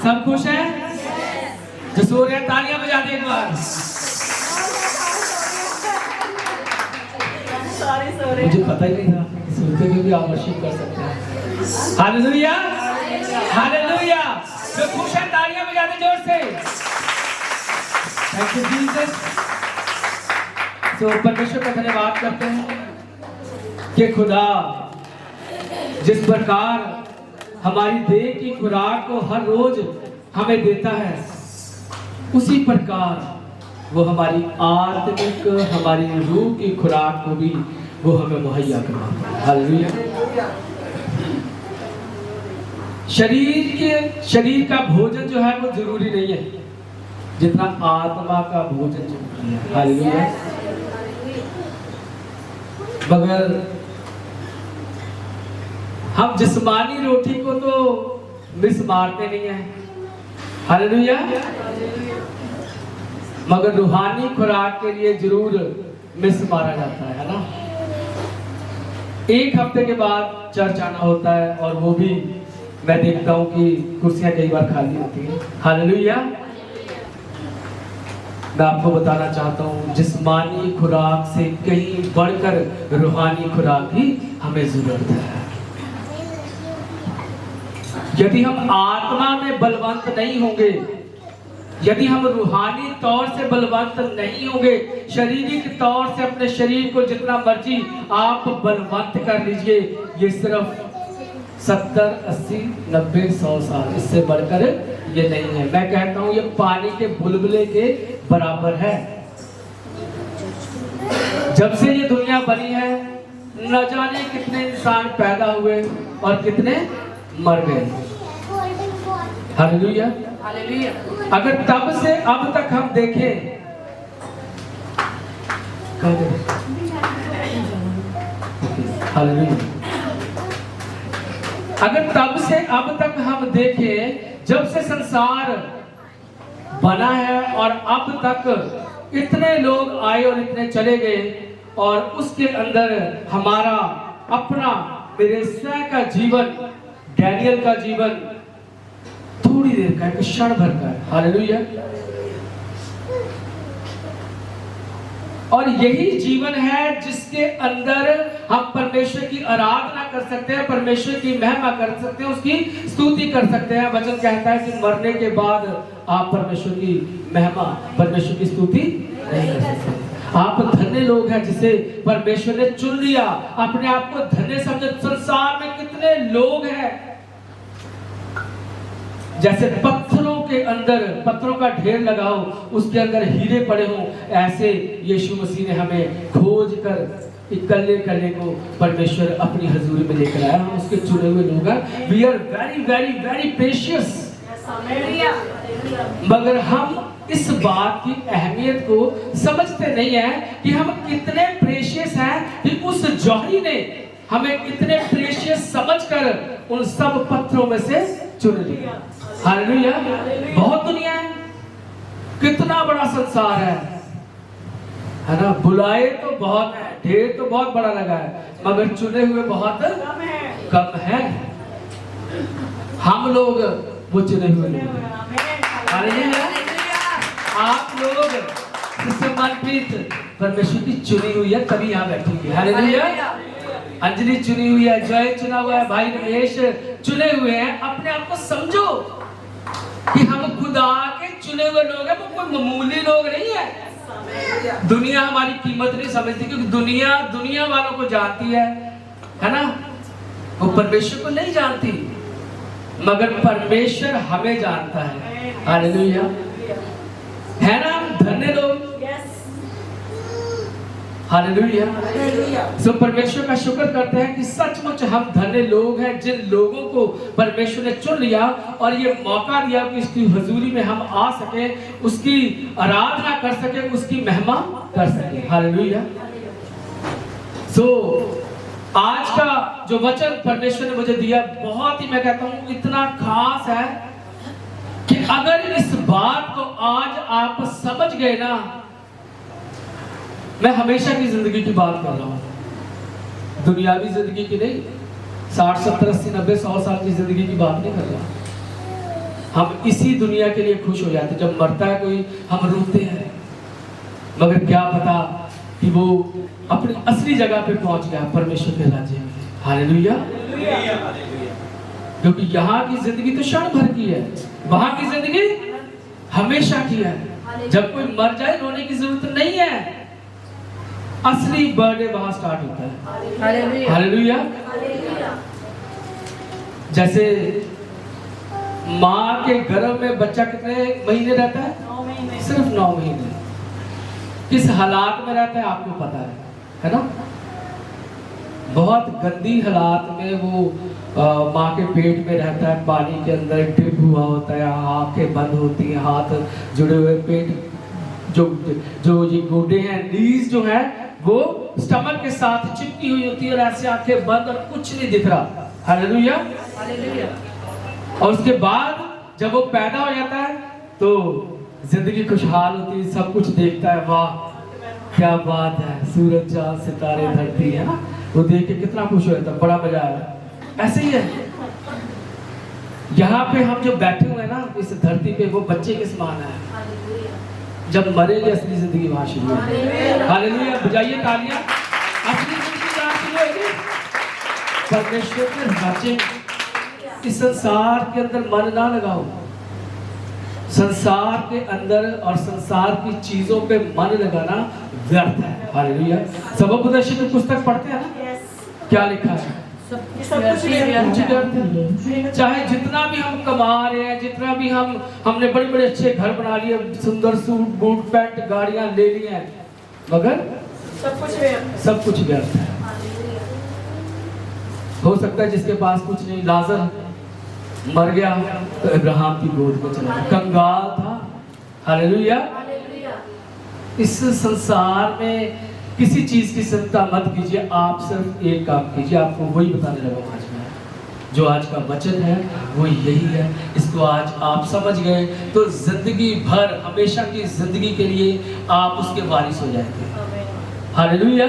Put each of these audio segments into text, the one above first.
सब खुश हैं? जो सो रहे हैं तालियां बजा दे एक बार। मुझे पता ही नहीं था सोते हुए भी आप वर्शिप कर सकते हैं। Hallelujah, hallelujah. जो खुश हैं तालियां बजा दे जोर से। Thank you Jesus. तो परमेश्वर का धन्यवाद करते हैं कि खुदा जिस प्रकार हमारी देह की खुराक को हर रोज हमें देता है, उसी प्रकार वो हमारी आत्मिक, हमारी रूह की खुराक को भी वो हमें मुहैया करवाता है। हालेलुया। शरीर का भोजन जो है वो जरूरी नहीं है जितना आत्मा का भोजन जरूरी है। हालेलुया। मगर हम जिस्मानी रोटी को तो मिस मारते नहीं है। हालेलुया। मगर रूहानी खुराक के लिए जरूर मिस मारा जाता है ना। एक हफ्ते के बाद चर्च आना होता है और वो भी मैं देखता हूँ कि कुर्सियां कई बार खाली होती हैं। हालेलुया। मैं आपको बताना चाहता हूँ जिस्मानी खुराक से कहीं बढ़कर रूहानी खुराक की हमें जरूरत है। यदि हम आत्मा में बलवंत नहीं होंगे, यदि हम रूहानी तौर से बलवंत नहीं होंगे, शारीरिक तौर से अपने शरीर को जितना मर्जी आप बलवंत कर लीजिए, ये सिर्फ 70, 80, 90, 100 साल, इससे बढ़कर ये नहीं है। मैं कहता हूं ये पानी के बुलबुले के बराबर है। जब से ये दुनिया बनी है न जाने कितने इंसान पैदा हुए और कितने मर गए। Hallelujah, hallelujah. अगर तब से अब तक हम देखें, हालेलुया, अगर तब से अब तक हम देखें, जब से संसार बना है और अब तक इतने लोग आए और इतने चले गए, और उसके अंदर हमारा अपना, मेरे स्वयं का जीवन, डैनियल का जीवन थोड़ी देर का है, क्षण भर का है। हालेलुया। और यही जीवन है जिसके अंदर हम परमेश्वर की आराधना कर सकते हैं, परमेश्वर की महिमा कर सकते हैं, उसकी स्तुति कर सकते हैं। वचन कहता है कि मरने के बाद आप परमेश्वर की महिमा, परमेश्वर की स्तुति नहीं कर सकते। आप धन्य लोग हैं जिसे परमेश्वर ने चुन लिया, अपने आप को धन्य समझे। संसार में कितने लोग हैं जैसे पत्थरों के अंदर, पत्थरों का ढेर लगाओ, उसके अंदर हीरे पड़े हों, ऐसे यीशु मसीह ने हमें खोज कर इकल्ले कल्ले को परमेश्वर अपनी हजूरी में लेकर आया। हम उसके चुने हुए लोग हैं। We are very very very precious. मगर हम इस बात की अहमियत को समझते नहीं है कि हम कितने प्रेशियस हैं, कि उस जौहरी ने हमें कितने प्रेशियस समझकर उन सब पत्थरों में से चुन लिया। हालेलुया। बहुत दुनिया है, कितना बड़ा संसार है ना। बुलाए तो बहुत है, ढेर तो बहुत बड़ा लगा है, मगर चुने हुए बहुत कम है। हम लोग वो चुने हुए लोग। हालेलुया। आप लोग जिससे मनप्रीत परमेश्वर की चुनी हुई है, तभी यहाँ बैठी हुई है। हालेलुया। अंजलि चुनी हुई है, जय चुना हुआ है, भाई रमेश चुने हुए हैं। अपने आप को समझो कि हम खुदा के चुने हुए लोग हैं, वो कोई मामूली लोग नहीं है। दुनिया हमारी कीमत नहीं समझती, क्योंकि दुनिया वालों को जानती है ना, वो परमेश्वर को नहीं जानती, मगर परमेश्वर हमें जानता है। हालेलुया। है ना, धन्य लोग। हालेलुया। सो परमेश्वर का शुक्र करते हैं कि सचमुच हम धन्य लोग हैं, जिन लोगों को परमेश्वर ने चुन लिया और ये मौका दिया कि उसकी हुजूरी में हम आ सके, उसकी आराधना कर सके, उसकी महिमा कर सके। हालेलुया। सो आज का जो वचन परमेश्वर ने मुझे दिया, बहुत ही, मैं कहता हूँ, इतना खास है कि अगर इस बात को आज आप समझ गए ना, मैं हमेशा की जिंदगी की बात कर रहा हूं, दुनियावी जिंदगी की नहीं, 60, 70, 80, 90, 100 साल की जिंदगी की बात नहीं कर रहा। हम इसी दुनिया के लिए खुश हो जाते हैं। जब मरता है कोई हम रोते हैं, मगर क्या पता कि वो अपनी असली जगह पे पहुंच गया परमेश्वर के राज्य में। हालेलुया। क्योंकि यहाँ की जिंदगी तो क्षण भर की है, वहां की जिंदगी हमेशा की है। जब कोई मर जाए रोने की जरूरत नहीं है, असली बर्थडे वहां स्टार्ट होता है। हालेलुया। जैसे माँ के गर्भ में बच्चा कितने महीने रहता है? 9 महीने। सिर्फ 9 महीने। किस हालात में रहता है आपको पता है ना? बहुत गंदी हालात में वो माँ के पेट में रहता है, पानी के अंदर डिप हुआ होता है, आंखें बंद होती हैं, हाथ जुड़े हुए, पेट जो ये गोडे हैं, नीज जो है वो स्टमक के साथ चिपकी हुई होती है और ऐसे आंखें बंद और कुछ नहीं दिख रहा। हालेलुया। और उसके बाद जब वो पैदा हो जाता है तो जिंदगी खुशहाल होती है, सब कुछ देखता है, वाह क्या बात है, सूरज चांद सितारे धरती है ना, वो देख के कितना खुश हो जाता है, बड़ा मजा आया। ऐसे ही है यहाँ पे हम जो बैठे हुए हैं ना इस धरती पे, वो बच्चे के समान है। जब मरेंगे असली जिंदगी वहां शुरू होगी। हालेलुया। बजाइए तालियां। असली जिंदगी वहां शुरू होगी परमेश्वर के राज्य। इस संसार के अंदर मन ना लगाओ। संसार के अंदर और संसार की चीजों पे मन लगाना व्यर्थ है। हालेलुया। सबोपदेश की पुस्तक पढ़ते हैं ना, क्या लिखा है? चाहे जितना भी हम कमा रहे हैं, जितना भी हमने बड़े बड़े अच्छे घर बना लिए, सुंदर सूट बूट पैंट गाड़ियां ले ली हैं, मगर सब कुछ व्यर्थ है। हो सकता है जिसके पास कुछ नहीं, लाजर मर गया तो इब्राहिम की गोद में चला, कंगाल था। हालेलुया। इस संसार में किसी चीज की चिंता मत कीजिए, आप सिर्फ एक काम कीजिए। आपको वही बताने लगा आज में, जो आज का वचन है वो यही है। इसको आज आप समझ गए तो जिंदगी भर, हमेशा की जिंदगी के लिए आप उसके वारिस हो जाएंगे। हालेलुया।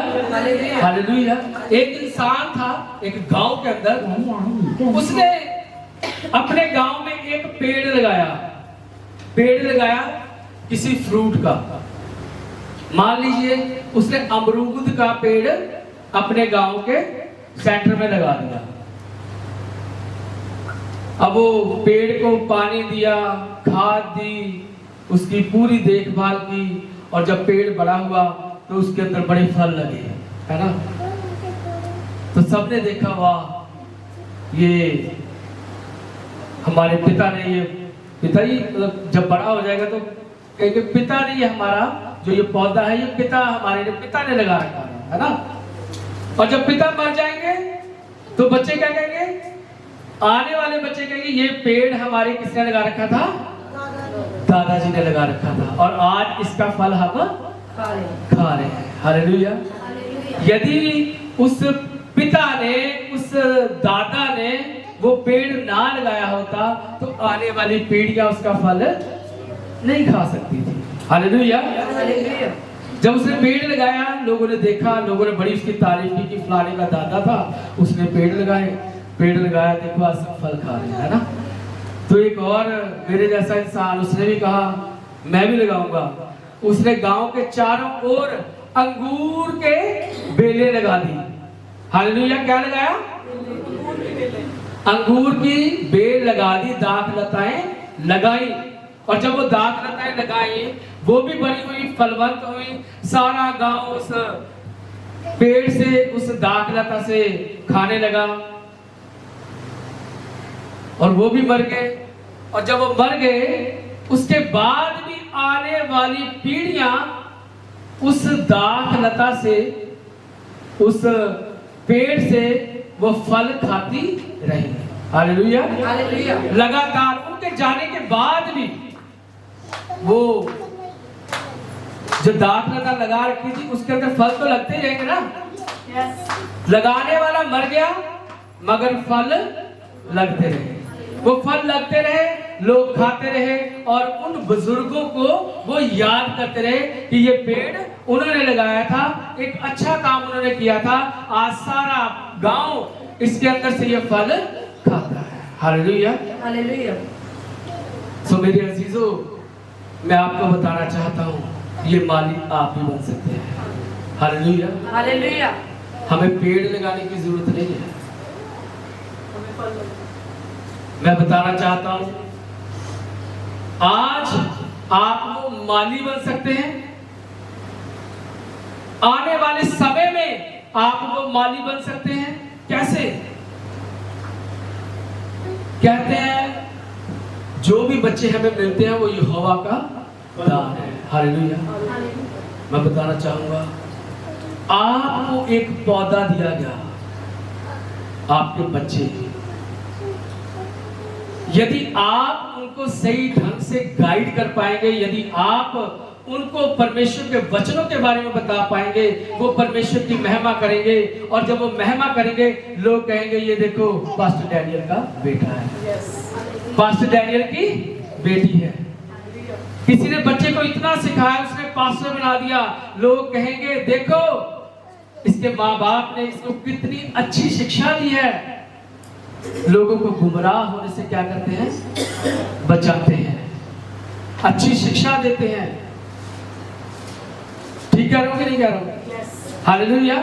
हालेलुया। एक इंसान था एक गांव के अंदर, उसने अपने गांव में एक पेड़ लगाया किसी फ्रूट का। मान लीजिए उसने अमरूद का पेड़ अपने गांव के सेंटर में लगा दिया। अब वो पेड़ को पानी दिया, खाद दी, उसकी पूरी देखभाल की, और जब पेड़ बड़ा हुआ तो उसके अंदर बड़े फल लगे, है ना? तो सबने देखा, वाह ये हमारे पिता ने, ये पिता ही मतलब जब बड़ा हो जाएगा तो कहेंगे पिता ने, ये हमारा जो ये पौधा है ये पिता ने लगा रखा है ना? और जब पिता मर जाएंगे तो बच्चे क्या कहेंगे? आने वाले बच्चे कहेंगे ये पेड़ हमारे किसने लगा रखा था? दादाजी ने लगा रखा था, और आज इसका फल हम खा रहे हैं। हालेलुया। यदि उस पिता ने, उस दादा ने वो पेड़ ना लगाया होता तो आने वाली पीढ़ियां उसका फल नहीं खा सकती थी। हालेलुया। जब उसने पेड़ लगाया, लोगों ने देखा, लोगों ने बड़ी उसकी तारीफ की कि फलाने का दादा था, उसने पेड़ लगाया, देखो आज सब फल खा रहे हैं, है ना? तो एक और मेरे जैसा इंसान, उसने भी कहा मैं भी लगाऊंगा। उसने गांव के चारों ओर अंगूर के बेले लगा दी। हालेलुया। क्या लगाया? अंगूर की बेल लगा दी, दाख लताएं लगाई, और जब वो दाख लताएं लगाई, वो भी बड़ी हुई, फलवंत हुई, सारा गांव उस पेड़ से, उस दाख लता से खाने लगा, और वो भी मर गए। और जब वो मर गए, उसके बाद भी आने वाली पीढ़ियां उस दाख लता से, उस पेड़ से वो फल खाती रही। हालेलुया। लगातार उनके जाने के बाद भी वो जो दाख लता लगा रखी थी उसके अंदर फल तो लगते रहेंगे ना? लगाने वाला मर गया मगर फल लगते रहे, वो फल लगते रहे, लोग खाते रहे, और उन बुजुर्गों को वो याद करते रहे कि ये पेड़ उन्होंने लगाया था, एक अच्छा काम उन्होंने किया था, आज सारा गांव इसके अंदर से ये फल खाता है। हालेलुया। सो मेरे अजीजों, मैं आपको बताना चाहता हूँ, ये माली आप भी बन सकते हैं। Hallelujah, hallelujah. हमें पेड़ लगाने की जरूरत नहीं है। मैं बताना चाहता हूँ, आज आप वो माली बन सकते हैं, आने वाले समय में आप वो माली बन सकते हैं। कैसे? कहते हैं जो भी बच्चे हमें मिलते हैं वो यहोवा का दान है। हालेलुया। मैं बताना चाहूंगा, आपको एक पौधा दिया गया, आपके बच्चे, यदि आप उनको सही ढंग से गाइड कर पाएंगे, यदि आप उनको परमेश्वर के वचनों के बारे में बता पाएंगे, वो परमेश्वर की महिमा करेंगे। और जब वो महिमा करेंगे, लोग कहेंगे ये देखो पास्टर डैनियल का बेटा है, पास्टर डैनियल की बेटी है। किसी ने बच्चे को इतना सिखाया, उसने पास्टर बना दिया, लोग कहेंगे देखो इसके माँ बाप ने इसको कितनी अच्छी शिक्षा दी है। लोगों को गुमराह होने से क्या करते हैं? बचाते हैं, अच्छी शिक्षा देते हैं। ठीक कह रहा हूं कि नहीं कह रहा हूं? हालेलुया।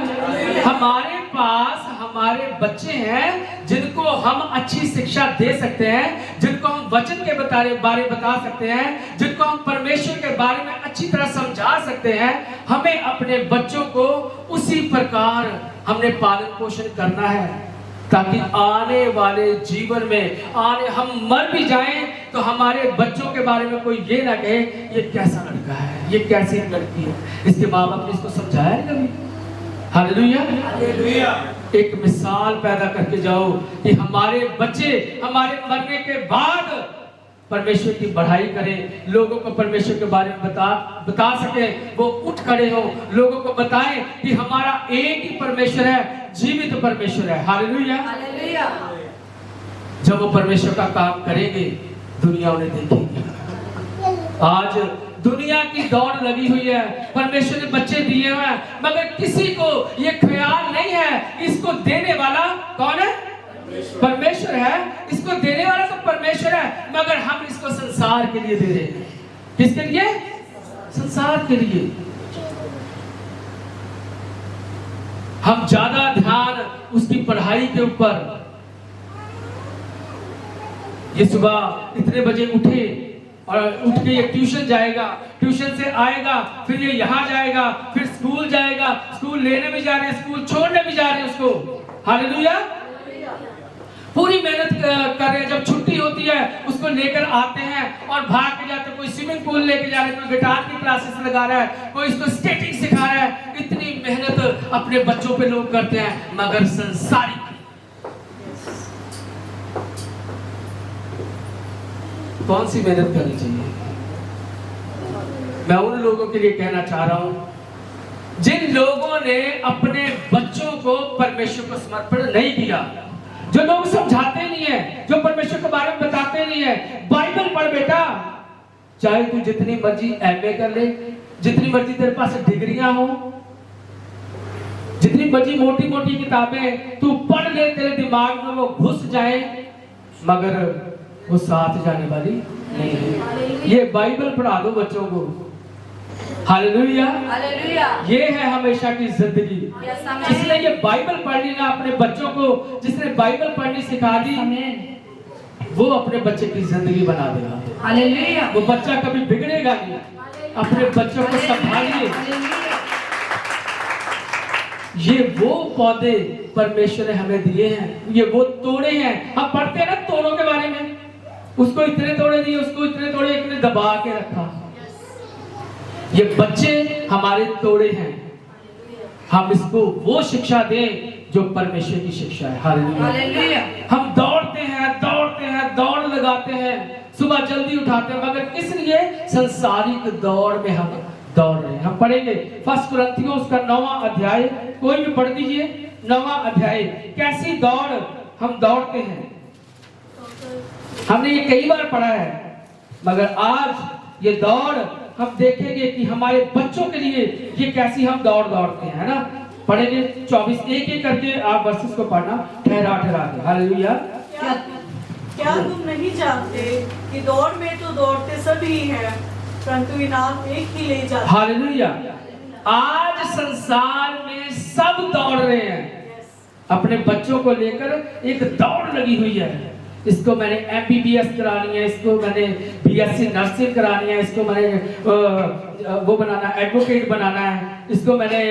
हमारे पास हमारे बच्चे हैं जिनको हम अच्छी शिक्षा दे सकते हैं, जिनको हम वचन के बारे बता सकते हैं, जिनको हम परमेश्वर के बारे में अच्छी तरह समझा सकते हैं। हमें अपने बच्चों को उसी प्रकार हमने पालन पोषण करना है, ताकि आने वाले जीवन में हम मर भी जाएं तो हमारे बच्चों के बारे में कोई ये ना कहे ये कैसा लड़का है, ये कैसी लड़की है। इसके माँ बाप ने इसको समझाया है कभी? हालेलुया। एक मिसाल पैदा करके जाओ कि हमारे बच्चे हमारे मरने के बाद परमेश्वर की बढ़ाई करें, लोगों को परमेश्वर के बारे में बता सके, वो उठ खड़े हो, लोगों को बताएं कि हमारा एक ही परमेश्वर है, जीवित परमेश्वर है। हालेलुया। जब वो परमेश्वर का काम करेंगे, दुनिया उन्हें देखेगी। आज दुनिया की दौड़ लगी हुई है, परमेश्वर ने बच्चे दिए हुए हैं, मगर किसी को ये ख्याल नहीं है इसको देने वाला कौन है? परमेश्वर है। इसको देने वाला तो परमेश्वर है, मगर हम इसको संसार के लिए दे रहे हैं। किसके लिए? संसार के लिए। हम ज्यादा ध्यान उसकी पढ़ाई के ऊपर, ये सुबह इतने बजे उठे और उठ के ये ट्यूशन जाएगा, ट्यूशन से आएगा, फिर ये यहाँ जाएगा, फिर स्कूल जाएगा, स्कूल लेने भी जा रहे हैं, स्कूल छोड़ने भी जा रहे हैं उसको। हालेलुया। पूरी मेहनत कर रहे हैं। जब छुट्टी होती है उसको लेकर आते हैं और भाग के जाते हैं। कोई स्विमिंग पूल लेके जा रहे हैं, कोई गिटार की क्लासेस लगा रहा है, कोई इसको स्केटिंग सिखा रहा है। इतनी मेहनत अपने बच्चों पे लोग करते हैं, मगर संसारिक कौन सी मेहनत करनी चाहिए? मैं उन लोगों के लिए कहना चाह रहा हूं जिन लोगों ने अपने बच्चों को परमेश्वर को समर्पण नहीं किया, जो लोग समझाते नहीं है, जो परमेश्वर के बारे में बताते नहीं है। बाइबल पढ़ बेटा, चाहे तू जितनी मर्जी एमए कर ले, जितनी मर्जी तेरे पास डिग्रियां हो, जितनी मर्जी मोटी मोटी किताबें तू पढ़ ले, तेरे दिमाग में वो घुस जाए, मगर वो साथ जाने वाली नहीं है। ये बाइबल पढ़ा दो बच्चों को। हालेलुया। ये है हमेशा की जिंदगी। इसलिए ये बाइबल पढ़नी ना अपने बच्चों को, जिसने बाइबल पढ़नी सिखा दी वो अपने बच्चे की जिंदगी बना देगा। हालेलुया। वो बच्चा कभी बिगड़ेगा नहीं। अपने बच्चों को संभालिए। ये वो पौधे परमेश्वर ने हमें दिए हैं, ये वो तोड़े हैं। हम पढ़ते हैं ना तोड़ों के बारे में, उसको इतने तोड़े दिए, उसको इतने तोड़े, एक ने दबा के रखा। ये बच्चे हमारे तोड़े हैं। हम इसको वो शिक्षा दें जो परमेश्वर की शिक्षा है। हालेलुया। हम दौड़ते हैं, दौड़ लगाते हैं, सुबह जल्दी उठाते हैं, मगर किस लिए? संसारिक दौड़ में हम दौड़ रहे हैं। हम पढ़ेंगे 1 कुरिन्थियों उसका 9वां अध्याय, कोई भी पढ़ दीजिए। 9वां अध्याय, कैसी दौड़ हम दौड़ते हैं। हमने ये कई बार पढ़ा है, मगर आज ये दौड़ हम देखेंगे कि हमारे बच्चों के लिए ये कैसी हम दौड़ दौड़ते हैं, है ना। पढ़ेंगे 24 एक एक करके आप वर्सेस को पढ़ना ठहरा के। हालेलुया। क्या तुम नहीं जानते कि दौड़ में तो दौड़ते सभी हैं, परंतु इनाम एक ही ले जाते हैं। हालेलुया। आज संसार में सब दौड़ रहे हैं, अपने बच्चों को लेकर एक दौड़ लगी हुई है। इसको मैंने MBBS करानी है, इसको मैंने BSc नर्सिंग करानी है, इसको मैंने वो बनाना, एडवोकेट बनाना है, इसको मैंने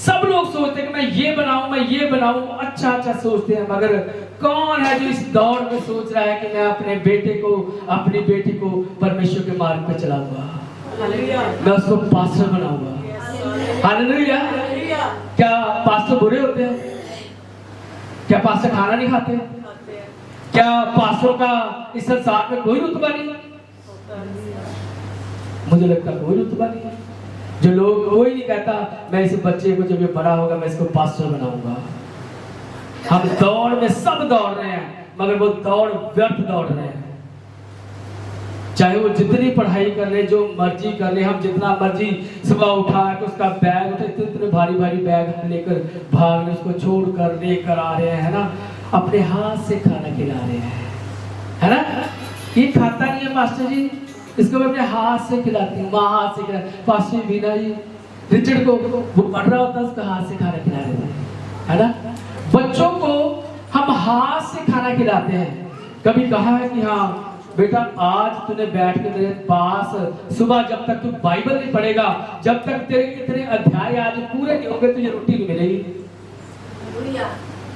सब लोग सोचते हैं कि मैं ये बनाऊं, अच्छा अच्छा सोचते हैं, मगर कौन है जो इस दौड़ में सोच रहा है कि मैं अपने बेटे को, अपनी बेटी को परमेश्वर के मार्ग पे चलाऊंगा, मैं उसको पास्टर बनाऊंगा। हालेलुया। क्या पास्टर बुरे होते हैं? क्या पास्टर खाना नहीं खाते? क्या पास्टरों का इस संसार में कोई रुतबा नहीं? मुझे लगता कोई रुतबा नहीं है। जो लोग, कोई नहीं कहता मैं इस बच्चे को जब ये बड़ा होगा मैं इसको पास्टर बनाऊंगा। हम दौड़ में सब दौड़ रहे हैं, मगर वो दौड़ व्यर्थ दौड़ रहे हैं। चाहे वो जितनी पढ़ाई कर ले, जो मर्जी कर ले, हम जितना मर्जी सुबह उठा के उसका बैग उठे, इतने भारी भारी बैग हम लेकर भाग रहे, उसको छोड़ कर लेकर आ रहे हैं, है ना, अपने हाथ से खाना खिला रहे हैं, है ना। ये खाता नहीं है मास्टर जी, इसको मैं अपने हाथ से खिलाती हूँ, माँ हाथ से खिला। पास्टर बीना जी रिचर्ड को वो पढ़ रहा होता है, उसका हाथ से खाना खिला देते हैं, है ना। बच्चों को हम हाथ से खाना खिलाते हैं। कभी कहा है कि हाँ बेटा आज तूने बैठ के मेरे पास सुबह, जब तक तू बाइबल नहीं पढ़ेगा, जब तक तेरे इतने अध्याय आज पूरे नहीं होंगे, तुझे रोटी नहीं मिलेगी।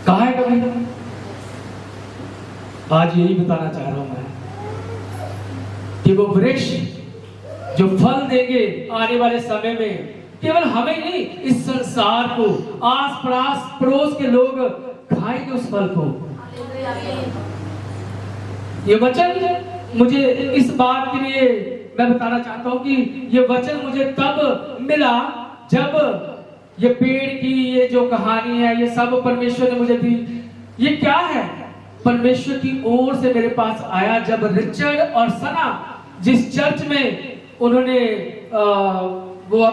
कहा है कभी? आज यही बताना चाह रहा हूं मैं कि वो वृक्ष जो फल देंगे आने वाले समय में, केवल हमें नहीं, इस संसार को, आस पड़ोस के लोग खाएंगे उस फल को। ये वचन मुझे इस बात के लिए मैं बताना चाहता हूं कि ये वचन मुझे तब मिला जब ये पेड़ की ये जो कहानी है, ये सब परमेश्वर ने मुझे दी। ये क्या है? परमेश्वर की ओर से मेरे पास आया जब रिचर्ड और सना जिस चर्च में उन्होंने वो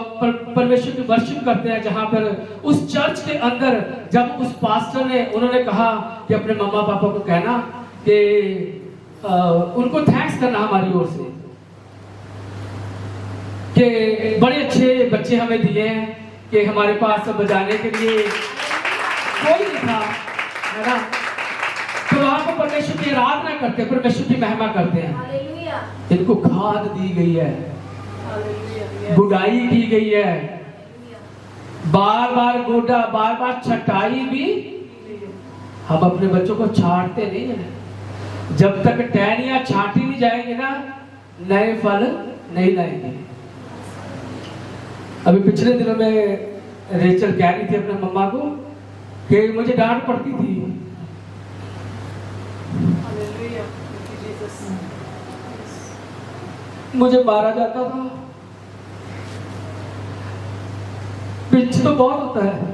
परमेश्वर की वर्शिप करते हैं, जहां पर उस चर्च के अंदर जब उस पास्टर ने, उन्होंने कहा कि अपने मम्मा पापा को कहना कि उनको थैंक्स करना हमारी ओर से कि बड़े अच्छे बच्चे हमें दिए हैं, कि हमारे पास बजाने के लिए कोई नहीं था, है ना। तो वहां पर परमेश्वर की आराधना करते हैं, परमेश्वर की महिमा करते हैं। इनको खाद दी गई है, गुडाई की गई है, बार बार गोडा, बार बार छटाई भी। हम अपने बच्चों को छांटते नहीं है। जब तक टहनियां छांटी नहीं जाएंगे ना, नए फल नहीं लाएंगे। अभी पिछले दिनों में रेचल कह रही थी अपने मम्मा को कि मुझे डांट पड़ती थी। मुझे मारा जाता था, पिच तो बहुत होता है।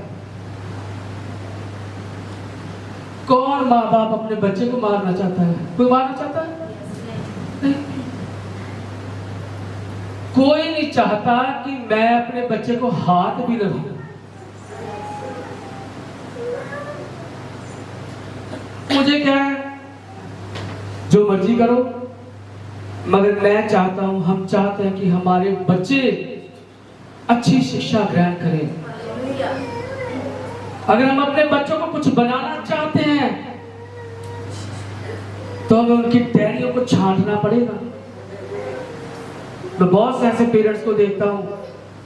कौन माँ बाप अपने बच्चे को मारना चाहता है? कोई मारना चाहता है? नहीं। कोई नहीं चाहता कि मैं अपने बच्चे को हाथ भी लगाऊं। मुझे क्या है, जो मर्जी करो, मगर मैं चाहता हूं, हम चाहते हैं कि हमारे बच्चे अच्छी शिक्षा ग्रहण करें। अगर हम अपने बच्चों को कुछ बनाना चाहते हैं तो हमें उनकी टहनियों को छांटना पड़ेगा। मैं बहुत से ऐसे पेरेंट्स को देखता हूं,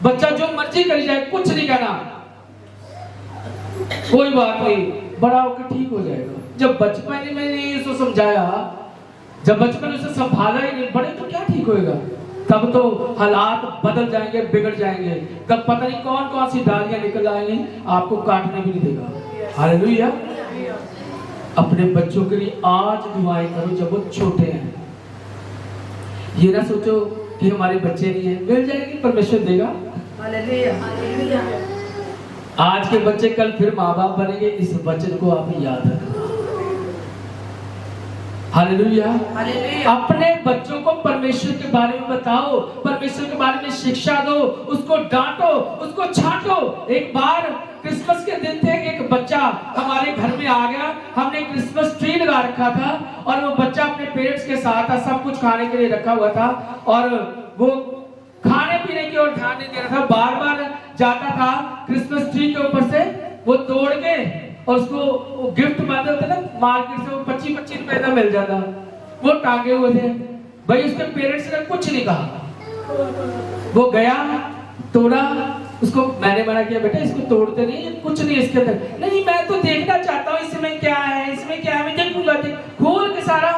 बच्चा जो मर्जी करी जाए, कुछ नहीं कहना, कोई बात नहीं, बड़ा होकर ठीक हो जाएगा। जब बचपन में नहीं इसको समझाया, जब बचपन में उसे संभाला ही नहीं, बड़े तो क्या ठीक होएगा? तब तो हालात बदल जाएंगे, बिगड़ जाएंगे। तब पता नहीं कौन कौन सी डालियां निकल आएंगी, आपको काटने भी नहीं देगा। हालेलुया। अपने बच्चों के लिए आज दुआएं करो जब वो छोटे हैं। ये ना सोचो कि हमारे बच्चे नहीं है, मिल जाएगी, परमेश्वर देगा। हालेलुया। आज के बच्चे कल फिर माँ बाप बनेंगे, इस वचन को आप याद रखना। हालेलुया। अपने बच्चों को परमेश्वर के बारे में बताओ, परमेश्वर के बारे में शिक्षा दो, उसको डांटो, उसको छांटो। एक बार क्रिसमस के दिन थे, एक बच्चा हमारे घर में आ गया, हमने क्रिसमस ट्री लगा रखा था और वो बच्चा अपने पेरेंट्स के साथ था, सब कुछ खाने के लिए रखा हुआ था और वो खाने पीने की ओर ध्यान नहीं दे रहा था, बार बार जाता था क्रिसमस ट्री के ऊपर से वो तोड़ के और उसको गिफ्ट मानते होते ना मार्केट से, वो 25-25 रुपए का मिल जाता, वो टांगे हुए थे। भाई उसके पेरेंट्स ने कुछ नहीं कहा, वो गया तोड़ा, उसको मैंने मना किया बेटा इसको तोड़ते नहीं, कुछ नहीं इसके अंदर, नहीं मैं तो देखना चाहता हूँ इसमें क्या है, इसमें क्या है, मैं देखूंगा। खोल के सारा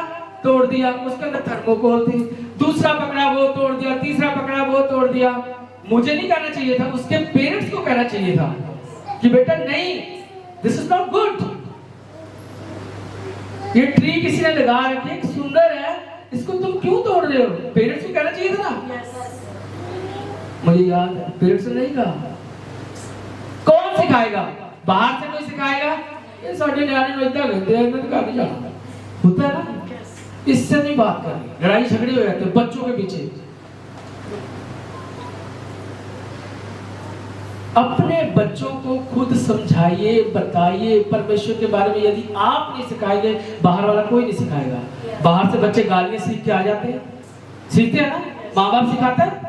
तोड़ दिया, उसके अंदर थर्मोकोल थी, दूसरा पकड़ा वो तोड़ दिया, तीसरा पकड़ा वो तोड़ दिया। मुझे नहीं कहना चाहिए था, उसके पेरेंट्स को कहना चाहिए था कि बेटा नहीं, दिस इज नॉट गुड, ये ट्री किसी ने लगा रखी, सुंदर है, इसको तुम क्यों तोड़ रहे हो? पेरेंट्स को कहना चाहिए था ना। मुझे याद है पेरेंट्स ने नहीं कहा। कौन सिखाएगा? बाहर से कोई सिखाएगा? ये साढ़े न्याणे में इतना गंदे हैं, इन्हें कहा नहीं जाना, होता है ना। इससे नहीं बात करनी, लड़ाई झगड़े हो जाते हैं बच्चों के पीछे। अपने बच्चों को खुद समझाइए, बताइए परमेश्वर के बारे में। यदि आप नहीं सिखाएंगे, बाहर वाला कोई नहीं सिखाएगा। बाहर से बच्चे गालियां सीख के आ जाते हैं, सीखते हैं ना, माँ बाप सिखाता है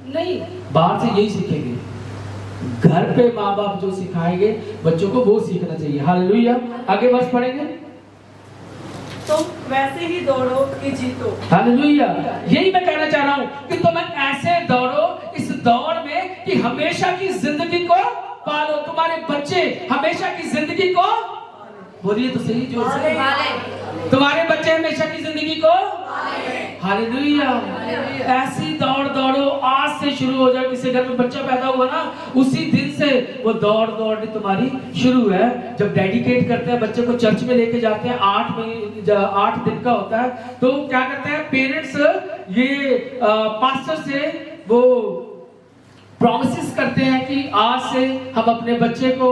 नहीं, बाहर से यही सीखेंगे। घर पे माँ बाप जो सिखाएंगे बच्चों को वो सीखना चाहिए। हालेलुया। आगे वर्ष पढ़ेंगे। तुम वैसे ही दौड़ो कि जीतो। हालेलुया। यही मैं कहना चाह रहा हूँ कि तुम ऐसे दौड़ो इस दौड़ में कि हमेशा की जिंदगी को पालो। तुम्हारे बच्चे हमेशा की जिंदगी को, बोलिए तो सही जोर से, तुम्हारे बच्चे हमेशा की जिंदगी को, हालेलुया। ऐसी दौड़ दौड़ो, आज से शुरू हो जाए। किसी घर में बच्चा पैदा हुआ ना, उसी दिन से वो दौड़ दौड़नी तुम्हारी शुरू है। जब डेडिकेट करते हैं बच्चे को, चर्च में लेके जाते हैं, 8 दिन का होता है, तो क्या करते हैं पेरेंट्स, ये पास्टर से वो प्रॉमिसेस करते हैं कि आज से हम अपने बच्चे को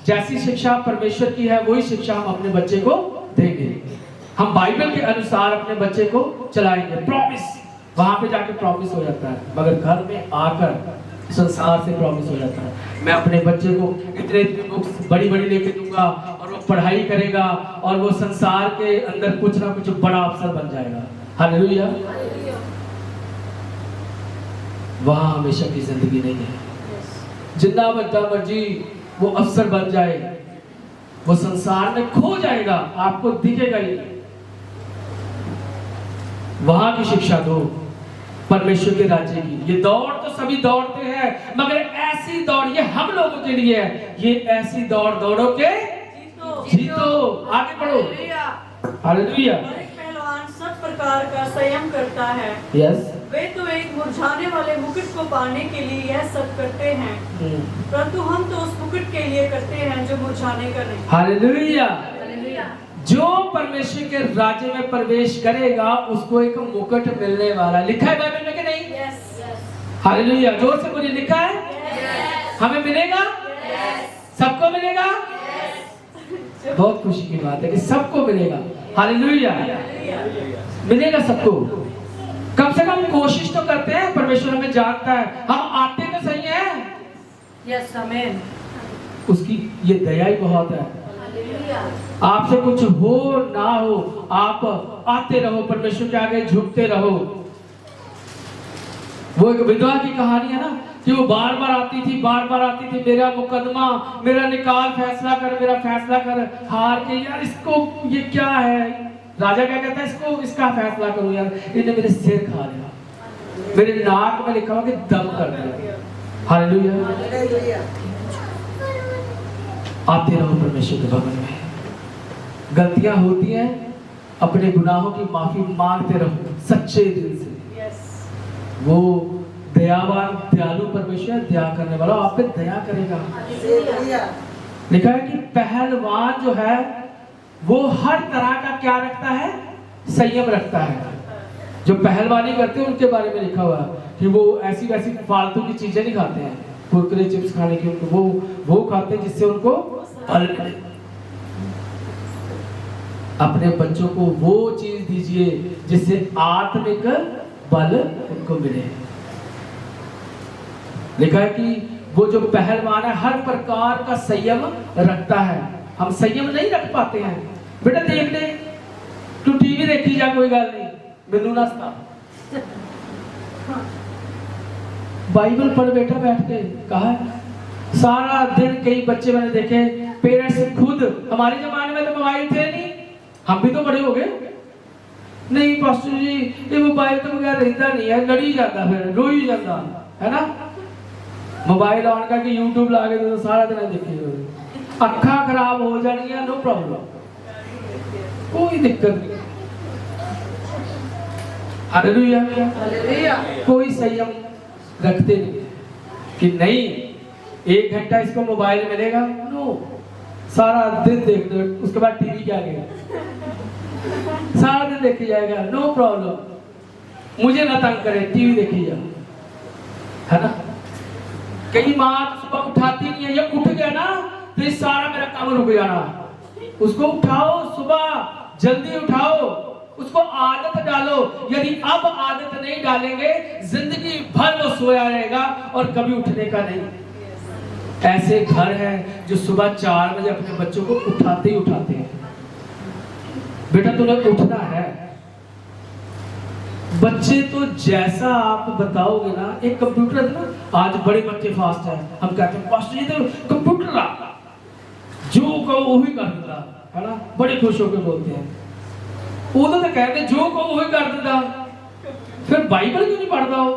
जैसी शिक्षा परमेश्वर की है वही शिक्षा हम अपने बच्चे को देंगे, हम बाइबल के अनुसार अपने बच्चे को चलाएंगे। प्रॉमिस, वहां पे जाके प्रॉमिस हो जाता है, मगर घर में आकर संसार से प्रॉमिस हो जाता है। मैं अपने बच्चे को इतने बुक्स बड़ी बड़ी लेके दूंगा और वो पढ़ाई करेगा और वो संसार के अंदर कुछ ना कुछ बड़ा अफसर बन जाएगा। हालेलुया। वहां हमेशा की जिंदगी नहीं है। जितना बच्चा मर्जी वो अफसर बन जाए, वो संसार में खो जाएगा, आपको दिखेगा ही नहीं। वहां की शिक्षा दो, परमेश्वर के राज्य की। ये दौड़ तो सभी दौड़ते हैं, मगर ऐसी दौड़ ये हम लोगों के लिए है। ये ऐसी दौड़ दौड़ो के जीतो। आगे बढ़ो। हालेलुया। पहलवान सब प्रकार का संयम करता है। यस। वे तो एक मुरझाने वाले मुकुट को पाने के लिए यह सब करते हैं, परंतु हम तो उस मुकुट के लिए करते हैं जो मुरझाने का नहीं। हालेलुया। जो परमेश्वर के राज्य में प्रवेश करेगा उसको एक मुकुट मिलने वाला, लिखा है बाइबल में कि नहीं? यस। हालेलुया। जोर से बोलिए, लिखा है? यस। हमें मिलेगा? यस। सबको मिलेगा? यस। बहुत खुशी की बात है कि सबको मिलेगा। हालेलुया। मिलेगा सबको। कम से कम कोशिश तो करते हैं, परमेश्वर हमें जानता है, हम आते तो सही हैं। यस, आमीन। उसकी ये दया ही बहुत है। आपसे कुछ हो ना हो, आप आते रहो, परमेश्वर के आगे झुकते रहो। वो एक विधवा की कहानी है ना, कि वो बार बार आती थी, मेरा मुकदमा, मेरा निकाल, फैसला कर, मेरा फैसला कर। हार के, यार इसको ये क्या है, राजा क्या कहता है, इसको इसका फैसला करो यार, इन्होंने मेरे सिर खा लिया, मेरे नाक में लिखा हुआ कि दम कर दिया। हालेलुया। आते रहो परमेश्वर के भवन में। गलतियां होती हैं, अपने गुनाहों की माफी मांगते रहो सच्चे दिल से। यस। वो दयावान दयालु परमेश्वर, दया करने वाला, आप पे दया करेगा। लिखा है कि पहलवान जो है वो हर तरह का क्या रखता है, संयम रखता है। जो पहलवानी करते हैं उनके बारे में लिखा हुआ है कि वो ऐसी वैसी फालतू की चीजें नहीं खाते हैं, कुरकुरे चिप्स खाने की, उनको वो खाते हैं जिससे उनको बल मिले। अपने बच्चों को वो चीज दीजिए जिससे आत्मिक बल उनको मिले। लिखा है कि वो जो पहलवान है हर प्रकार का संयम रखता है। हम संयम नहीं रख पाते हैं। बेटा देख ले, तू टीवी देखी जा, कोई गल नहीं, मैनू ना सता। बाइबल पढ़ बेटा बैठ के, कहा है सारा दिन। कई बच्चे मैंने देखे, पेरेंट्स खुद, हमारे जमाने में तो मोबाइल थे नहीं, हम भी तो बड़े हो गए। नहीं पास्टर जी ये मोबाइल तो बगैर रहता नहीं है, लड़ी जाता, फिर रो ही जाता है ना। मोबाइल ऑन करके यूट्यूब ला के तो सारा दिन देखे, अखा खराब हो जानी है, नो प्रॉब्लम, कोई दिक्कत नहीं। Hallelujah, hallelujah. कोई संयम रखते नहीं कि नहीं 1 घंटा इसको मोबाइल मिलेगा, नो, सारा दिन देख दो, उसके बाद टीवी क्या आएगा, सारा दिन देखी जाएगा, नो प्रॉब्लम, मुझे ना तंग करे, टीवी देखी जा, है ना। कई माँ सुबह उठाती नहीं है, ये उठ गया ना तो ये सारा मेरा काम रुक जाना। उसको उठाओ, सुबह जल्दी उठाओ, उसको आदत डालो। यदि अब आदत नहीं डालेंगे, जिंदगी भर वो सोया रहेगा और कभी उठने का नहीं। ऐसे घर हैं जो सुबह 4 बजे अपने बच्चों को उठाते ही उठाते हैं। बेटा तुम्हें उठना है। बच्चे तो जैसा आप बताओगे ना, एक कंप्यूटर है ना, आज बड़े बच्चे फास्ट है, हम कहते हैं पास्टर जी तो कंप्यूटर आ, जो कहो वही कर देता है ना, बड़े खुश होकर बोलते हैं। वो तो कहते जो कहो वही कर देता, फिर बाइबल क्यों नहीं पढ़ता हो?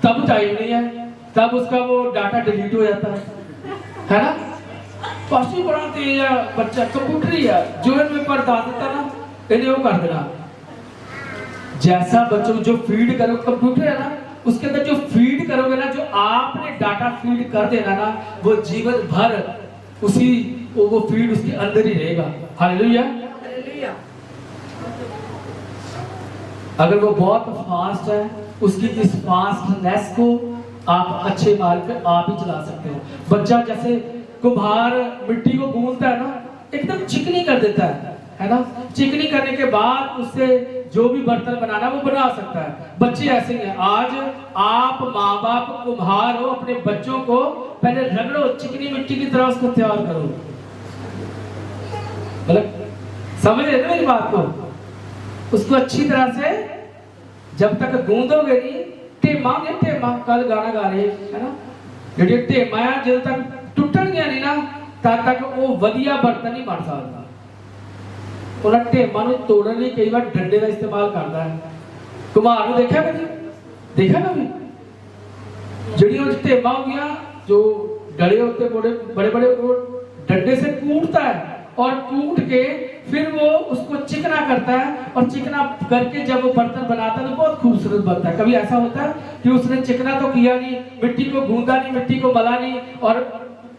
तब टाइम नहीं है, तब उसका वो डाटा डिलीट हो जाता है ना। पास्टर जी बड़ा तेज है बच्चा, कंप्यूटर ही है, जो इनमें पढ़ता देता ना, इन्हें वो कर देना। जैसा बच्चों जो फीड करो, कंप्यूटर है ना, उसके अंदर जो फीड करोगे ना, जो आपने डाटा फीड कर देना ना, वो जीवन भर उसी वो फीड उसके अंदर ही रहेगा। Hallelujah, hallelujah. अगर वो बहुत फास्ट है, उसकी इस फास्टनेस को आप अच्छे मार्ग पे आप ही चला सकते हो। बच्चा जैसे कुम्हार मिट्टी को गूंथता है ना, एकदम चिकनी कर देता है ना। चिकनी करने के बाद उससे जो भी बर्तन बनाना वो बना सकता है। बच्चे ऐसे हैं। आज आप माँ बाप कुम्हार हो, अपने बच्चों को पहले रगड़ो, चिकनी मिट्टी की तरह उसको तैयार करो। मतलब समझ रहे थे मेरी बात को? उसको अच्छी तरह से जब तक गूंदोगे नहीं, टेमा ने टेमा, कल गाना गा रहे है ना, जेडी टेमा जब तक टूटन गया नहीं ना, तब तक वो वधिया बर्तन नहीं बन सकता। ਉਹਨਾਂ ਢੇਮਾਂ ਨੂੰ ਤੋੜਨ ਲਈ ਕਈ ਵਾਰ ਡੰਡੇ ਦਾ ਇਸਤੇਮਾਲ ਕਰਦਾ ਹੈ। ਕੁਮਾਰ ਨੂੰ ਦੇਖਿਆ ਕਦੀ? देखा कभी? ਜਿਹੜੀਆਂ ਉਹ ਢੇਮਾਂ ਹੋ ਗਈਆਂ, जो डले होते बड़े बड़े वो डंडे से कूटता है और कूट के फिर वो उसको चिकना करता है, और चिकना करके जब वो बर्तन बनाता है तो बहुत खूबसूरत बनता है। कभी ऐसा होता है कि उसने चिकना तो किया नहीं, मिट्टी को गूंदा नहीं, मिट्टी को मला नहीं और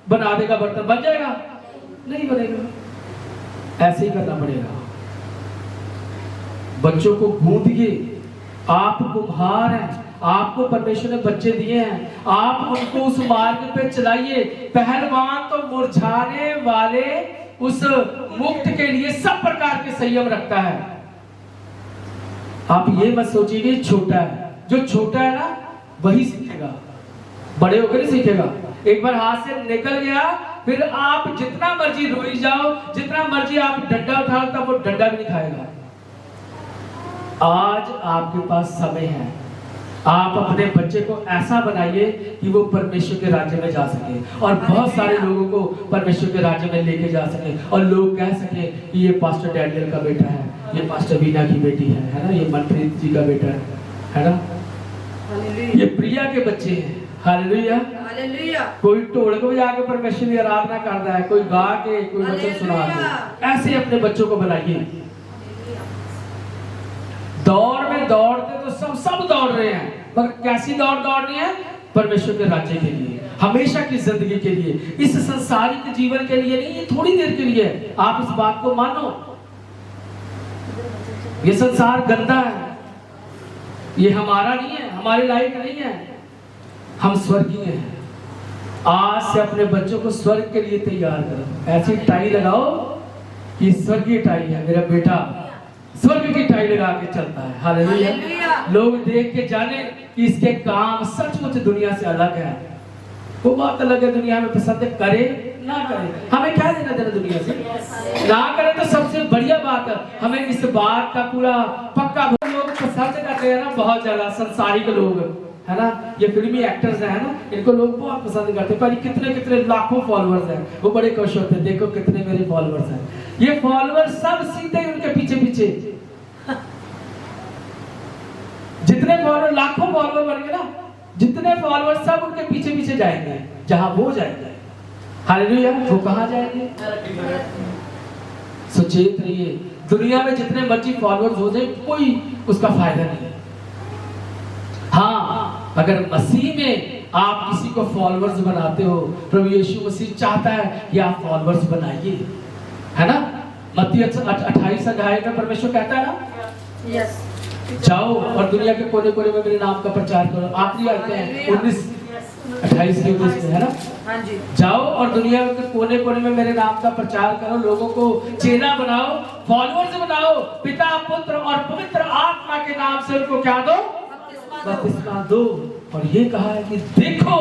बना देगा बर्तन, बन जाएगा? नहीं बनेगा। ऐसे ही करना पड़ेगा। बच्चों को गूंदिए। आप कुम्हार हैं, आपको परमेश्वर ने बच्चे दिए हैं, आप उनको उस मार्ग पे चलाइए। पहलवान तो मुरझाने वाले उस मुक्त के लिए सब प्रकार के संयम रखता है। आप ये मत सोचिए कि छोटा है, जो छोटा है ना वही सीखेगा, बड़े होकर नहीं सीखेगा। एक बार हाथ से निकल गया, फिर आप जितना मर्जी रोई जाओ, जितना मर्जी आप डंडा उठाओ, तब वो डंडा भी नहीं खाएगा। आज आपके पास समय है, आप अपने बच्चे को ऐसा बनाइए कि वो परमेश्वर के राज्य में जा सके और बहुत सारे लोगों को परमेश्वर के राज्य में लेके जा सके, और लोग कह सके कि ये पास्टर डैनियल का बेटा है, ये पास्टर बीना की बेटी है ना, ये मनप्रीत जी का बेटा है ना, ये प्रिया के बच्चे हैं। Hallelujah, hallelujah. कोई ढोल को बजा के परमेश्वर की आराधना करता है, कोई गा के, कोई वचन सुना के। ऐसे अपने बच्चों को बनाइए। दौड़ में दौड़ते तो सब दौड़ रहे हैं, मगर कैसी दौड़ दौड़नी है? परमेश्वर के राज्य के लिए, हमेशा की जिंदगी के लिए, इस संसारिक जीवन के लिए नहीं, ये थोड़ी देर के लिए। आप इस बात को मानो। ये संसार गंदा है, ये हमारा नहीं है, हमारे लायक नहीं है, हम स्वर्गीय हैं। आज से अपने बच्चों को स्वर्ग के लिए तैयार करो। ऐसी टाई लगाओ कि स्वर्गीय टाई है, मेरा बेटा स्वर्ग की टाई लगा के चलता है। हालेलुया। लोग देख के जाने कि इसके काम सचमुच दुनिया से अलग है। वो बात अलग है, दुनिया में पसंद करे ना करें, हमें क्या देना देना दुनिया से, ना करें तो सबसे बढ़िया बात है। हमें इस बात का पूरा पक्का, लोग पसंद करते हैं ना बहुत ज्यादा, संसारिक लोग है ना, ये फिल्मी एक्टर्स है ना, इनको लोग बहुत पसंद करते हैं। पर कितने कितने लाखों फॉलोअर्स हैं, वो बड़े खुश होते हैं, देखो कितने मेरे फॉलोअर्स हैं। ये फॉलोअर्स सब सीधे उनके पीछे पीछे, जितने फॉलोअर, लाखों फॉलोअर बन गए ना, जितने फॉलोअर सब उनके पीछे पीछे जाएंगे, जहां वो जाएंगे। हालेलुया। वो कहां जाएंगे? सचेत रहिए, दुनिया में जितने मर्जी फॉलोअर्स हो जाए कोई उसका फायदा नहीं है। हाँ, अगर मसीह में आप किसी को फॉलोअर्स बनाते हो, प्रभु यीशु मसीह चाहता है कि आप फॉलोअर्स बनाइए, है ना। मत्ती 28 अध्याय में परमेश्वर कहता है ना, यस, जाओ और दुनिया के कोने कोने में मेरे नाम का प्रचार करो। आखिरी आते हैं 19:28 के 19 में, है ना। हाँ जी। जाओ और दुनिया के कोने कोने में मेरे नाम का प्रचार करो, लोगों को चेला बनाओ, फॉलोअर्स बनाओ, पिता पुत्र और पवित्र आत्मा के नाम से उनको क्या दो? बपतिस्मा दो। और ये कहा है कि देखो,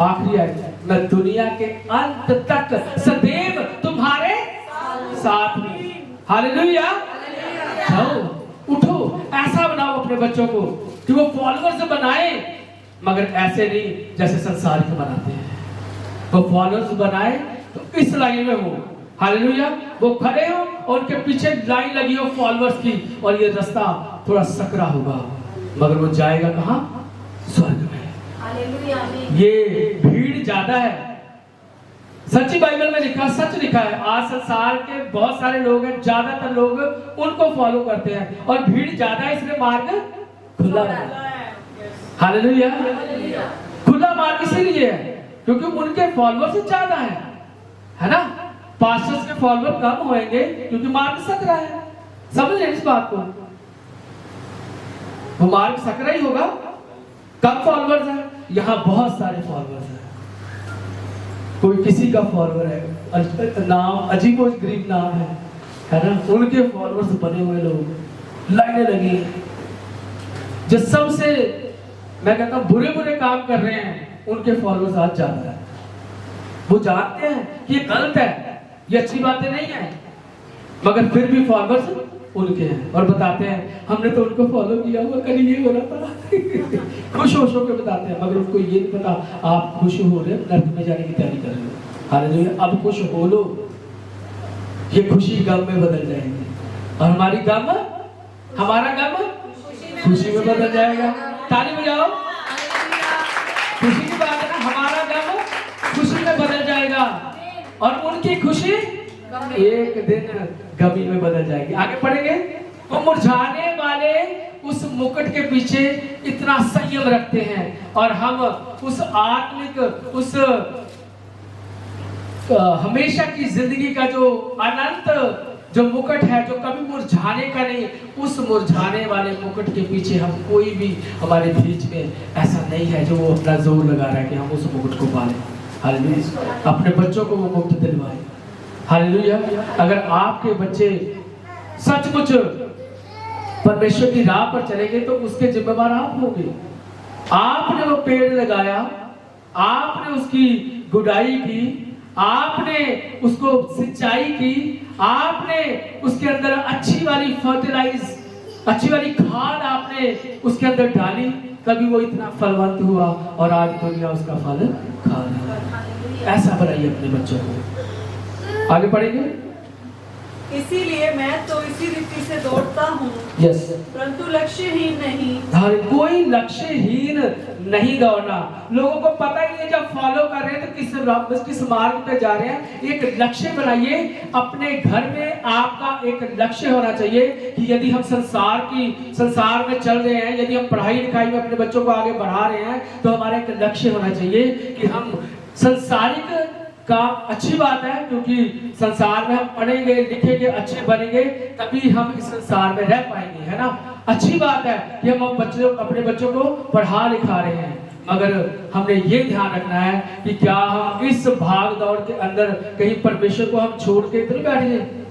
आखिरी आयत, मैं दुनिया के अंत तक सदैव तुम्हारे साथ हूं। हालेलुया। जाओ, उठो, ऐसा बनाओ अपने बच्चों को कि वो फॉलोअर्स बनाए, मगर ऐसे नहीं जैसे संसार के बनाते हैं। वो फॉलोअर्स बनाए तो इस लाइन में हो, हालेलुया, वो खड़े हो और उनके पीछे लाइन लगी हो फॉलोअर्स की, और ये रास्ता थोड़ा सकरा होगा, मगर वो जाएगा कहां? स्वर्ग में। हालेलुया। ये भीड़ ज्यादा है, सच्ची बाइबल में लिखा, सच लिखा है। आज संसार के बहुत सारे लोग हैं, ज्यादातर लोग उनको फॉलो करते हैं, और भीड़ ज्यादा है, इसलिए मार्ग खुला है। हालेलुया। खुला मार्ग इसीलिए है क्योंकि उनके फॉलोअर्स ज्यादा है ना। पास्टर्स के फॉलोअर कम होंगे क्योंकि मार्ग सकरा है। समझ इस बात को, वो मार्ग सकरा ही होगा, कम फॉलोअर्स है। यहाँ बहुत सारे फॉलोअर्स हैं, कोई किसी का फॉलोअर है, नाम अजीबो गरीब नाम है ना, उनके फॉलोअर्स बने हुए लोग, लाइनें लगी हैं। जो सबसे मैं कहता हूं बुरे बुरे काम कर रहे हैं, उनके फॉलोअर्स आज ज्यादा है। वो जानते हैं कि ये गलत है, ये अच्छी बातें नहीं है, मगर फिर भी फॉलोअर्स उनके हैं, और बताते हैं हमने तो उनको फॉलो किया हुआ, कल ये हो रहा था। खुश हो के बताते हैं, मगर उनको ये नहीं पता आप खुश हो रहे, नर्क में जाने की तैयारी कर रहे हो। हालेलुया। अब खुश हो लो, ये खुशी गम में बदल जाएगी, और हमारी गम, हमारा गम खुशी में बदल जाएगा। ताली बजाओ, खुशी की बात है ना। हमारा गम खुशी में बदल जाएगा, और उनकी खुशी एक दिन गमी में बदल जाएगी। आगे पढ़ेंगे। वो मुरझाने वाले उस मुकुट के पीछे इतना संयम रखते हैं, और हम उस आत्मिक, उस हमेशा की जिंदगी का जो अनंत जो मुकुट है, जो कभी मुरझाने का नहीं, उस मुरझाने वाले मुकुट के पीछे हम कोई भी हमारे बीच में ऐसा नहीं है जो वो अपना जोर लगा रहा है कि हम उस मुकुट को पालें। हालेलुया। अपने बच्चों को वो मुकुट दिलवाएं। हालेलुया। अगर आपके बच्चे सचमुच परमेश्वर की राह पर चलेंगे तो उसके जिम्मेवार आप होंगे। आपने वो पेड़ लगाया, आपने उसकी गुड़ाई की, आपने उसको सिंचाई की, आपने उसके अंदर अच्छी वाली फर्टिलाइज, अच्छी वाली खाद आपने उसके अंदर डाली, तभी वो इतना फलवंत हुआ, और आज दुनिया उसका फल खा रही है। ऐसा बनाइए अपने बच्चों को। आगे पढ़ेंगे। इसीलिए मैं तो इसी रीति से दौड़ता हूँ, यस, परंतु लक्ष्यहीन नहीं। कोई लक्ष्यहीन नहीं दौड़ना। लोगों को पता ही नहीं, जब फॉलो कर रहे हैं तो किस मार्ग पे जा रहे हैं। एक लक्ष्य बनाइए अपने घर में। आपका एक लक्ष्य होना चाहिए कि यदि हम संसार में चल रहे हैं, यदि हम पढ़ाई लिखाई में अपने बच्चों को आगे बढ़ा रहे हैं, तो हमारा एक लक्ष्य होना चाहिए कि हम संसारिक का, अच्छी बात है क्योंकि संसार में हम पढ़ेंगे लिखेंगे अच्छे बनेंगे, तभी हम इस संसार में रह पाएंगे, है ना। अच्छी बात है कि हम अपने बच्चों को पढ़ा लिखा रहे हैं, मगर हमने ये ध्यान रखना है कि क्या हम इस भाग दौड़ के अंदर कहीं परमेश्वर को हम छोड़ के इधर बैठे हैं,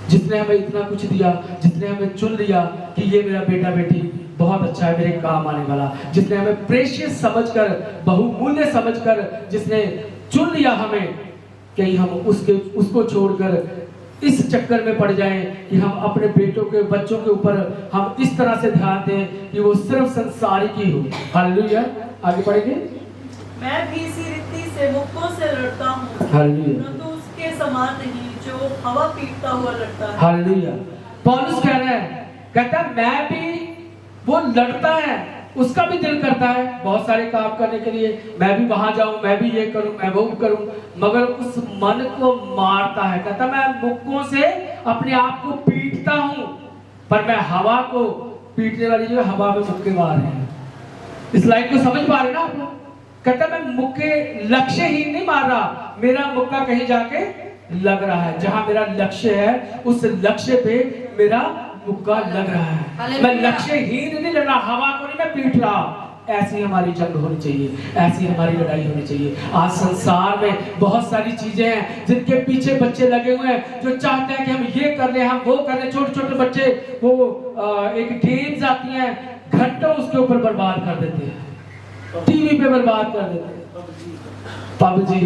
जिसने हमें इतना कुछ दिया, जिसने हमें चुन लिया कि ये मेरा बेटा बेटी बहुत अच्छा है, मेरे काम आने वाला, जिसने हमें प्रेशियस समझकर, बहुमूल्य समझकर जिसने चुन लिया हमें, कहीं हम उसको छोड़कर इस चक्कर में पड़ जाएं कि हम अपने बेटों के बच्चों के ऊपर हम इस तरह से ध्यान दें कि वो सिर्फ संसारिक ही हो। हालेलुया। आगे पढ़ेंगे। मैं भी इसी रीति से मुक्कों से लड़ता हूँ, हालेलुया। परंतु उसके समान नहीं जो हवा पीटता हुआ लड़ता है। हालेलुया। पौलुस कह रहा है, कहता है मैं भी, वो लड़ता है, उसका भी दिल करता है बहुत सारे काम करने के लिए, मैं भी वहां जाऊं, मैं भी ये करूं, मैं वो करूं, मगर उस मन को मारता है। कहता मैं मुक्कों से अपने आप को पीटता हूं, पर मैं हवा को पीटने वाली जो हवा में मुक्के मार रहे हैं। इस लाइन को समझ पा रहे ना आप लोग? कहता मैं मुक्के लक्ष्यहीन नहीं मार रहा, मेरा मुक्का कहीं जाके लग रहा है, जहां मेरा लक्ष्य है उस लक्ष्य पे मेरा मुक्का लग रहा है। मैं लक्ष्यहीन नहीं लड़ रहा, हवा को नहीं मैं पीट रहा। ऐसी हमारी जंग होनी चाहिए, ऐसी हमारी लड़ाई होनी चाहिए। आज संसार में बहुत सारी चीजें हैं जिनके पीछे बच्चे लगे हुए हैं, जो चाहते हैं कि हम ये कर ले, हम वो कर ले। छोटे छोटे बच्चे वो एक गेम्स आती हैं, घंटों उसके ऊपर बर्बाद कर देते हैं, टीवी पे बर्बाद कर देते हैं। पबजी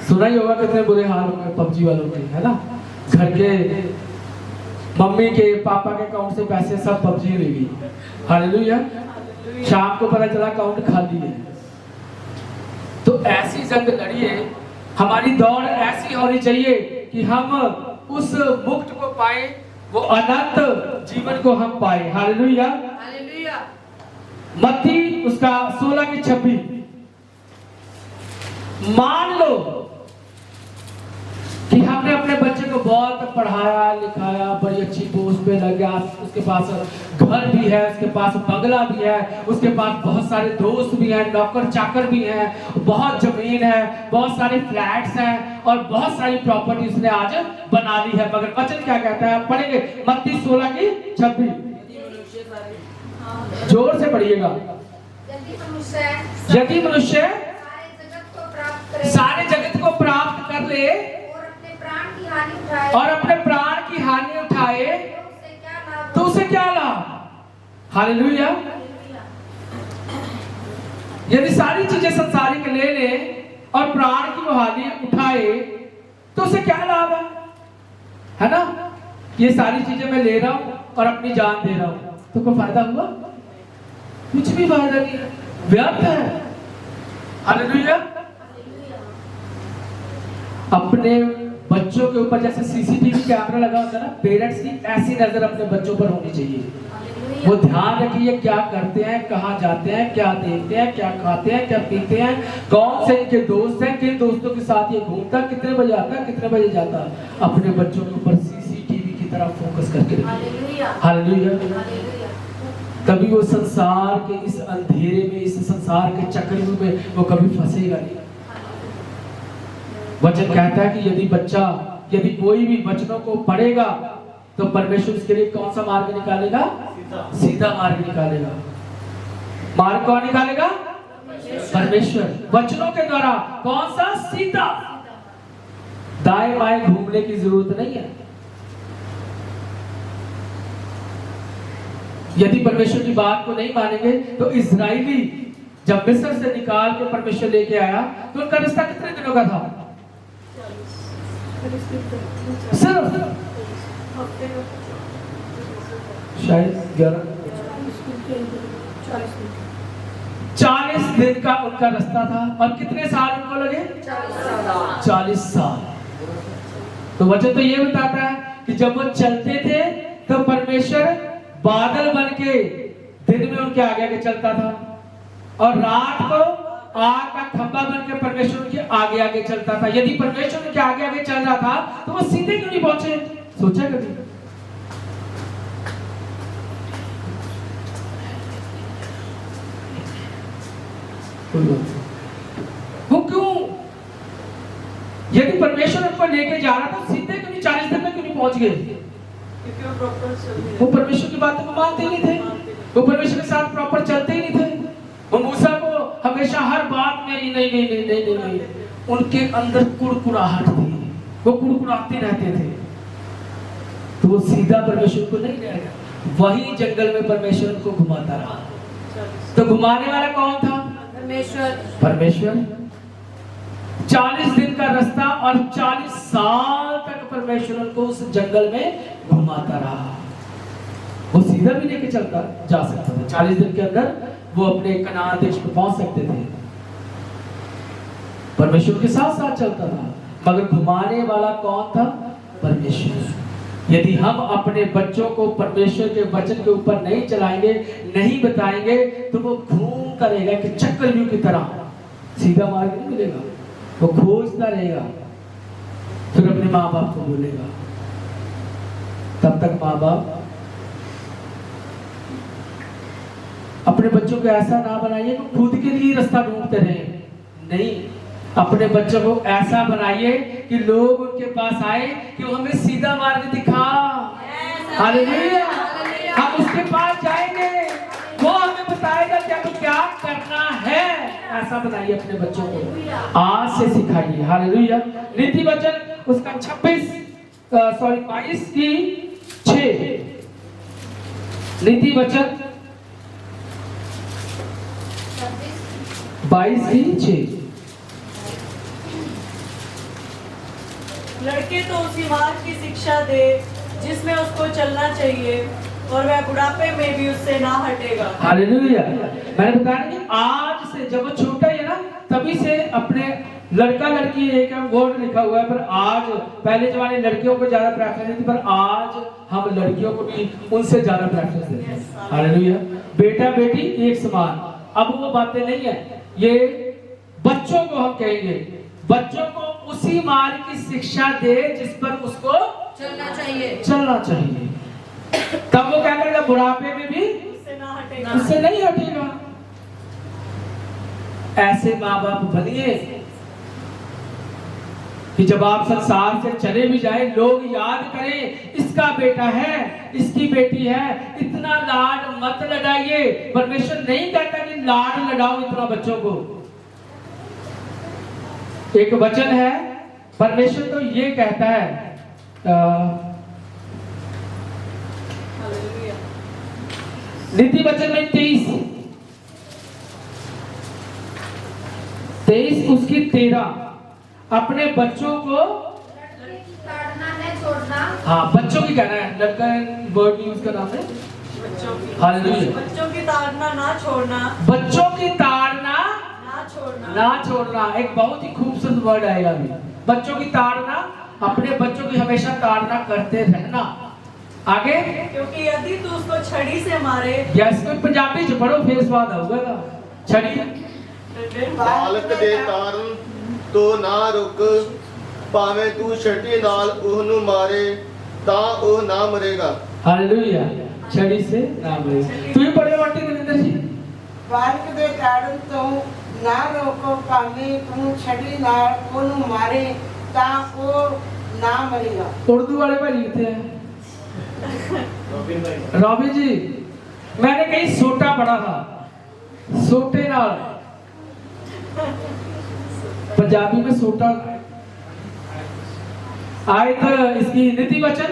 सुना ही होगा, कितने बुरे हाल हो गए पबजी वालों के, है ना? घर के मम्मी के पापा के अकाउंट से पैसे सब पबजी ले गई। हालेलुया। शाम को पता चला अकाउंट खाली है। तो ऐसी जंग लड़िए, हमारी दौड़ ऐसी होनी चाहिए कि हम उस मुक्त को पाए, वो अनंत जीवन को हम पाए। हालेलुया। हालेलुया। मत्ती उसका 16:26। मान लो कि हमने अपने बच्चे को बहुत पढ़ाया लिखाया, बड़ी अच्छी पोस्ट पे लग गया, उसके पास घर भी है, उसके पास बंगला भी है, उसके पास बहुत सारे दोस्त भी हैं, नौकर चाकर भी हैं, बहुत जमीन है, बहुत सारे फ्लैट्स हैं और बहुत सारी प्रॉपर्टी उसने आज बना ली है। मगर वचन क्या कहता है? पढ़ेंगे मत्ती 16:26। जोर से पढ़िएगा। यदि मनुष्य सारे जगत को प्राप्त कर ले और अपने प्राण की हानि उठाए तो उसे क्या लाभ? हालेलुया। यदि सारी चीजें संसारिक ले ले और प्राण की वो हानि उठाए तो उसे क्या लाभ है ना? ये सारी चीजें मैं ले रहा हूं और अपनी जान दे रहा हूं, तो कोई फायदा हुआ? कुछ भी फायदा नहीं है, व्यर्थ है। हालेलुया। अपने बच्चों के ऊपर जैसे सीसीटीवी कैमरा लगा होता है ना, पेरेंट्स की ऐसी नजर अपने बच्चों पर होनी चाहिए। वो ध्यान रखिए क्या करते हैं, कहाँ जाते हैं, क्या देखते हैं, क्या खाते हैं, क्या पीते हैं, कौन से इनके दोस्त हैं, किन दोस्तों के साथ ये घूमता, कितने बजे आता, कितने बजे जाता। अपने बच्चों के ऊपर सीसीटीवी की तरह फोकस करके रखिए। हालेलुया। तभी वो संसार के इस अंधेरे में, इस संसार के चक्रव्यूह में वो कभी फंसेगा नहीं। वचन कहता है कि यदि कोई भी वचनों को पढ़ेगा तो परमेश्वर उसके लिए कौन सा मार्ग निकालेगा? सीधा मार्ग निकालेगा। मार्ग कौन निकालेगा? परमेश्वर। वचनों के द्वारा कौन सा? सीधा। दाएं बाएं घूमने की जरूरत नहीं है। यदि परमेश्वर की बात को नहीं मानेंगे तो इजराइली जब मिस्र से निकाल के परमेश्वर लेके आया तो उनका रिश्ता कितने दिनों का था? सिर्फ शायद 40 दिन का उनका रास्ता था। और कितने साल उनको लगे? 40 साल। तो वचन तो ये बताता है कि जब वो चलते थे तो परमेश्वर बादल बन के दिन में उनके आगे आगे चलता था और रात को आग का खंभा बन के परमेश्वर के आगे आगे चलता था। यदि परमेश्वर के आगे आगे चल रहा था तो वो सीधे क्यों नहीं पहुंचे? सोचा कभी? वो क्यों? यदि परमेश्वर उनको लेके जा रहा था सीधे क्यों नहीं, 40 दिन में क्यों नहीं पहुंच गए? वो परमेश्वर की बातों को मानते ही नहीं थे, वो परमेश्वर के साथ प्रॉपर चलते ही नहीं थे। वो मूसा को हमेशा हर बात में नहीं, उनके अंदर कुड़कुड़ाहट थी, वो कुड़कुड़ाते रहते थे। तो वो सीधा परमेश्वर को नहीं रहेगा। वही जंगल में परमेश्वर को घुमाता रहा। तो घुमाने वाला कौन था? परमेश्वर। 40 दिन का रास्ता और 40 साल तक परमेश्वर उनको उस जंगल में घुमाता रहा। वो सीधा भी लेके चलता जा सकता था, 40 दिन के अंदर वो अपने कनान देश में पहुंच सकते थे, परमेश्वर के साथ साथ चलता था। मगर घुमाने वाला कौन था? परमेश्वर। यदि हम अपने बच्चों को परमेश्वर के वचन के ऊपर नहीं चलाएंगे, नहीं बताएंगे, तो वो घूमता रहेगा कि चक्रव्यूह की तरह, सीधा मार्ग नहीं मिलेगा, वो खोजता रहेगा, फिर अपने माँ बाप को बोलेगा। तब तक माँ बाप अपने बच्चों को ऐसा ना बनाइए कि खुद के लिए रास्ता ढूंढते रहे। नहीं, अपने बच्चों को ऐसा बनाइए कि लोग उनके पास आए कि वो हमें सीधा मार्ग दिखा। हालेलुया। हम उसके पास जाएंगे, वो हमें बताएगा कि हमें क्या करना है। ऐसा बनाइए अपने बच्चों को, आज से सिखाइए। हालेलुया। नीति वचन उसका 22 की 6। नीति वचन 22 की 6। लड़के तो उसी मार्ग की शिक्षा दे जिसमें उसको चलना चाहिए, और वह बुढ़ापे में भी उससे ना हटेगा। हालेलुया। मैंने बताया कि आज से, जब वो छोटा है ना, तभी से अपने लड़का लड़की एक वर्ड लिखा हुआ है, पर आज पहले जमाने लड़कियों को ज्यादा प्रेफरेंस थी, पर आज हम लड़कियों को भी उनसे ज्यादा प्रेफरेंस देते हैं। हालेलुया। बेटा बेटी एक समान। अब वो बातें नहीं है, ये बच्चों को हम कहेंगे, बच्चों को उसी मार्ग की शिक्षा दे जिस पर उसको चलना चाहिए। तब वो क्या करेगा? बुढ़ापे में भी उससे ना हटेगा, उससे नहीं हटेगा। ऐसे माँ बाप बनिए कि जब आप संसार से चले भी जाए, लोग याद करें इसका बेटा है, इसकी बेटी है। इतना लाड मत लड़ाइए। परमेश्वर नहीं कहता कि लाड लड़ाओ इतना बच्चों को। एक वचन है, परमेश्वर तो ये कहता है, नीति वचन में 23 उसकी 13, अपने बच्चों को ताड़ना नहीं छोड़ना। हाँ, बच्चों की कहना है, लड़का वर्ड यूज का नाम है बच्चों की ताड़ना ना छोड़ना। बच्चों की ताड़ना ना छोड़ना एक बहुत ही खूबसूरत वर्ड आएगा अभी। बच्चों की ताड़ना, अपने बच्चों की हमेशा ताड़ना करते रहना। आगे, क्योंकि यदि तू उसको छड़ी से मारे, यस, कोई पंजाबी च पढ़ो फेस बाद होगा ना। छड़ी बालक दे ताਰਨ तो ना रुक, ਭਾਵੇਂ ਤੂੰ ਛਟੀ ਨਾਲ ਉਹਨੂੰ ਮਾਰੇ ਤਾਂ ਉਹ ਨਾ ਮਰੇਗਾ। हालेलुया। छड़ी से ना मरे। तू ही पढ़े आंटी दविंदर जी। ਬਾਲਕ ਦੇ ਤਾੜਨ ਤੋਂ ਨਾ ਰੋਕੋ, ਭਾਵੇਂ ਤੂੰ ਛੜੀ ਨਾਲ ਉਹਨੂੰ ਮਾਰੇ ਤਾਂ ਉਹ ਨਾ ਮਰੇਗਾ। उर्दू वाले भाई लिखते हैं रॉबिन जी। मैंने कहीं सोटा पढ़ा था, सोटे नाल, पंजाबी में सोटा। आयत इसकी नीति वचन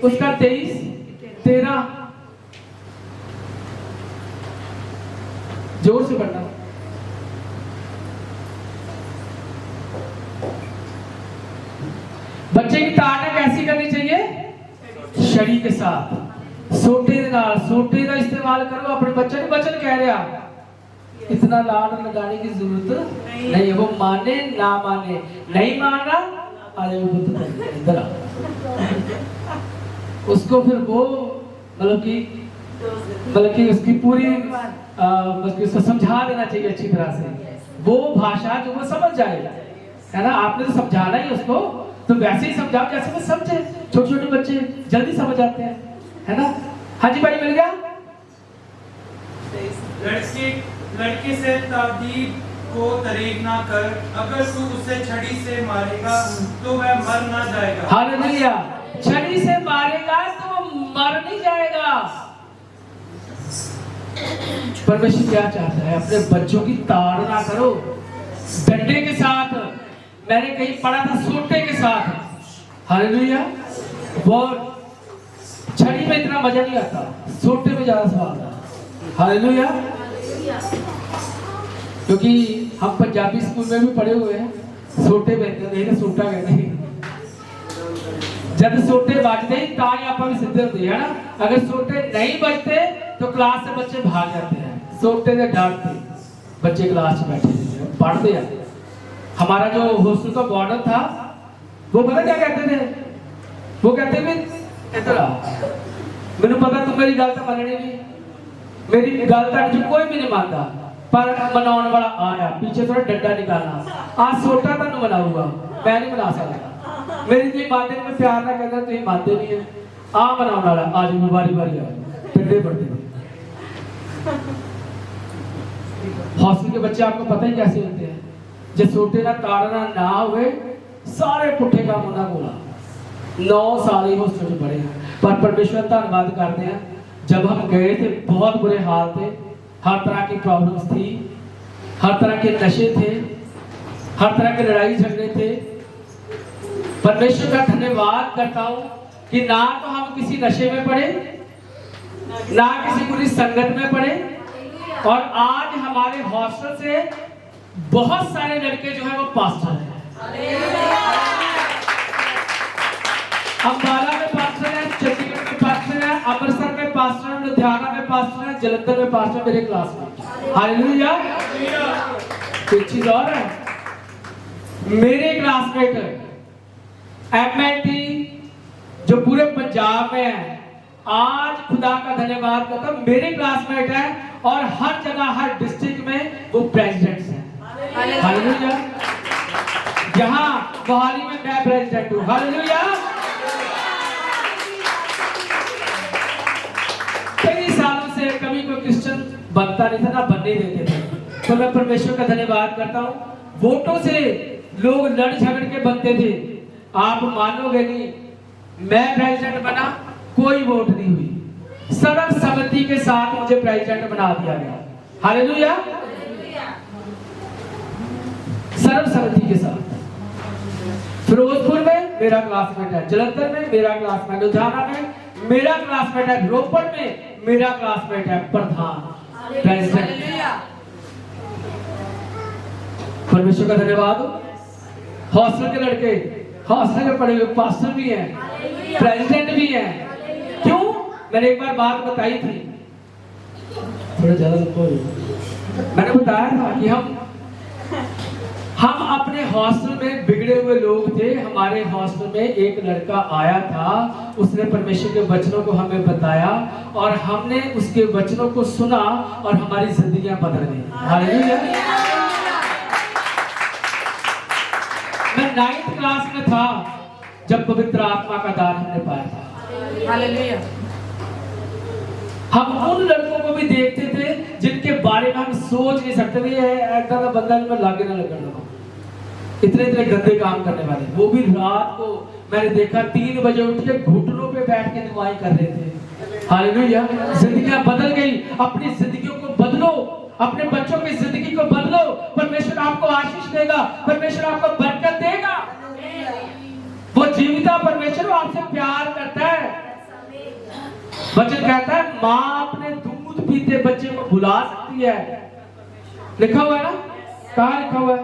उसका 23-13, जोर से पढ़ना। बच्चे की ताड़ना कैसी करनी चाहिए? छड़ी के साथ, सोटे दे नाल। सोटे का इस्तेमाल करो अपने बच्चे ने। बच्चन कह रहा इतना लाड लगाने की जरूरत नहीं है। वो माने ना माने, नहीं माना इधर आ। उसको फिर वो मतलब कि उसकी पूरी उसको समझा देना चाहिए अच्छी तरह से, वो भाषा जो वो समझ जाए, है ना। आपने तो समझाना ही उसको, तो वैसे ही समझाओ जैसे वो समझे। छोटे छोटे बच्चे जल्दी समझ जाते हैं, है ना। हाँ जी भाई, मिल गया। लड़की से तादीब को तरीक ना कर, अगर तू उसे छड़ी से मारेगा तो वह मर ना जाएगा। हालेलुया। छड़ी से मारेगा तो वो मर नहीं जाएगा। परमेश्वर क्या चाहता है? अपने बच्चों की ताड़ना करो डंडे के साथ। मैंने कहीं पढ़ा था सोटे के साथ। हालेलुया। वो छड़ी में इतना मजा नहीं आता, सोटे में ज्यादा स्वाद आता। हालेलुया। क्योंकि हम पंजाबी स्कूल में भी पढ़े हुए हैं, सोटे बजते नहीं तो सोटा कहते हैं जब सोटे बजते ही तां ही आप भी सिद्धे होते है ना। अगर सोटे नहीं बजते तो क्लास से बच्चे भाग जाते हैं, सोटे से डांटते बच्चे क्लास में बैठे पढ़ते हैं। हमारा जो हॉस्टल का वार्डन था वो पता क्या कहते थे, वो कहते भी इधर आ, मैंने पता तुम मेरी गल तो मननी नहीं, मेरी गल तक जो कोई भी नहीं मानता, पर मनाने वाला आया पीछे थोड़ा डंडा निकालना, आज सोटा तुम मनाऊंगा, मैं नहीं मना सकता। मेरी जी मानते में प्यार ना करना तुम मानते नहीं है, आ मनाने वाला आज भी बारी बारी आ डंडे पड़ते थे। हॉस्टल के बच्चे आपको पता ही कैसे होते हैं, जो सोटे ना ताड़ना ना हुए सारे पुट्ठे काम होना बोला। 9 साल ही हॉस्टल में पढ़े हैं, पर परमेश्वर धन्यवाद करते हैं। जब हम गए थे बहुत बुरे हाल थे, हर तरह की प्रॉब्लम्स थी, हर तरह के नशे थे, हर तरह के लड़ाई झगड़े थे। परमेश्वर का धन्यवाद करता हूँ कि ना तो हम किसी नशे में पड़े, ना किसी बुरी संगत में पड़े, और आज हमारे हॉस्टल से बहुत सारे लड़के जो है वो पास्टर हैं। अम्बाला में पास्टर है, चंडीगढ़ में पास्टर है, अमृतसर में पास्टर है, लुधियाना में पास्टर है, जलंधर में पास्टर, मेरे क्लास में। हालेलुया। एक चीज और है, मेरे क्लासमेट MIT जो पूरे पंजाब में है, आज खुदा का धन्यवाद करता हूं मेरे क्लासमेट है, और हर जगह हर डिस्ट्रिक्ट में वो प्रेसिडेंट्स हैं। हालेलुया। यहाँ मोहाली में मैं प्रेसिडेंट हूँ। हालेलुया। कई सालों से कभी कोई क्रिश्चियन बनता नहीं था, ना बनने देते थे, तो मैं परमेश्वर का धन्यवाद करता हूँ। वोटों से लोग लड़ झगड़ के बनते थे, आप मानोगे नहीं, मैं प्रेसिडेंट बना, कोई वोट नहीं हुई, सर्वसम्मति के साथ मुझे प्रेसिडेंट बना दिया गया। हालेलुया। सर्वसम्मति के साथ। फिरोजपुर में मेरा क्लासमेट है, जलंधर में मेरा क्लासमेट, लुधियाना में मेरा क्लासमेट है, रोपड़ में मेरा क्लासमेट है प्रधान प्रेसिडेंट। परमेश्वर का धन्यवाद। हॉस्टल के लड़के हॉस्टल में पढ़े हुए पास्टर भी हैं, प्रेसिडेंट भी हैं। क्यों? मैंने एक बार बात बताई थी, थोड़ा ज्यादा मैंने बताया था कि हम अपने हॉस्टल में बिगड़े हुए लोग थे। हमारे हॉस्टल में एक लड़का आया था, उसने परमेश्वर के वचनों को हमें बताया, और हमने उसके वचनों को सुना और हमारी जिंदगियां बदल गई। हालेलुया। मैं 9th क्लास में था जब पवित्र आत्मा का दान हमने पाया था। हालेलुया। हम उन लड़कों को भी देखते थे जिनके बारे में हम सोच नहीं सकते थे, ऐसा बंदा में लागे ना लगना, इतने इतने गंदे काम करने वाले। वो भी रात को मैंने देखा 3 बजे उठ के घुटनों पे बैठ के दुआएं कर रहे थे। हालेलुया। जिंदगियां बदल गई। अपनी जिंदगियों को बदलो, अपने बच्चों की जिंदगी को बदलो, परमेश्वर आपको आशीष देगा, परमेश्वर आपको बरकत देगा। वो जीविता परमेश्वर वो आपसे प्यार करता है। वचन कहता है माँ अपने दूध पीते बच्चे को भुला सकती है। लिखा हुआ है ना, कहाँ लिखा हुआ है?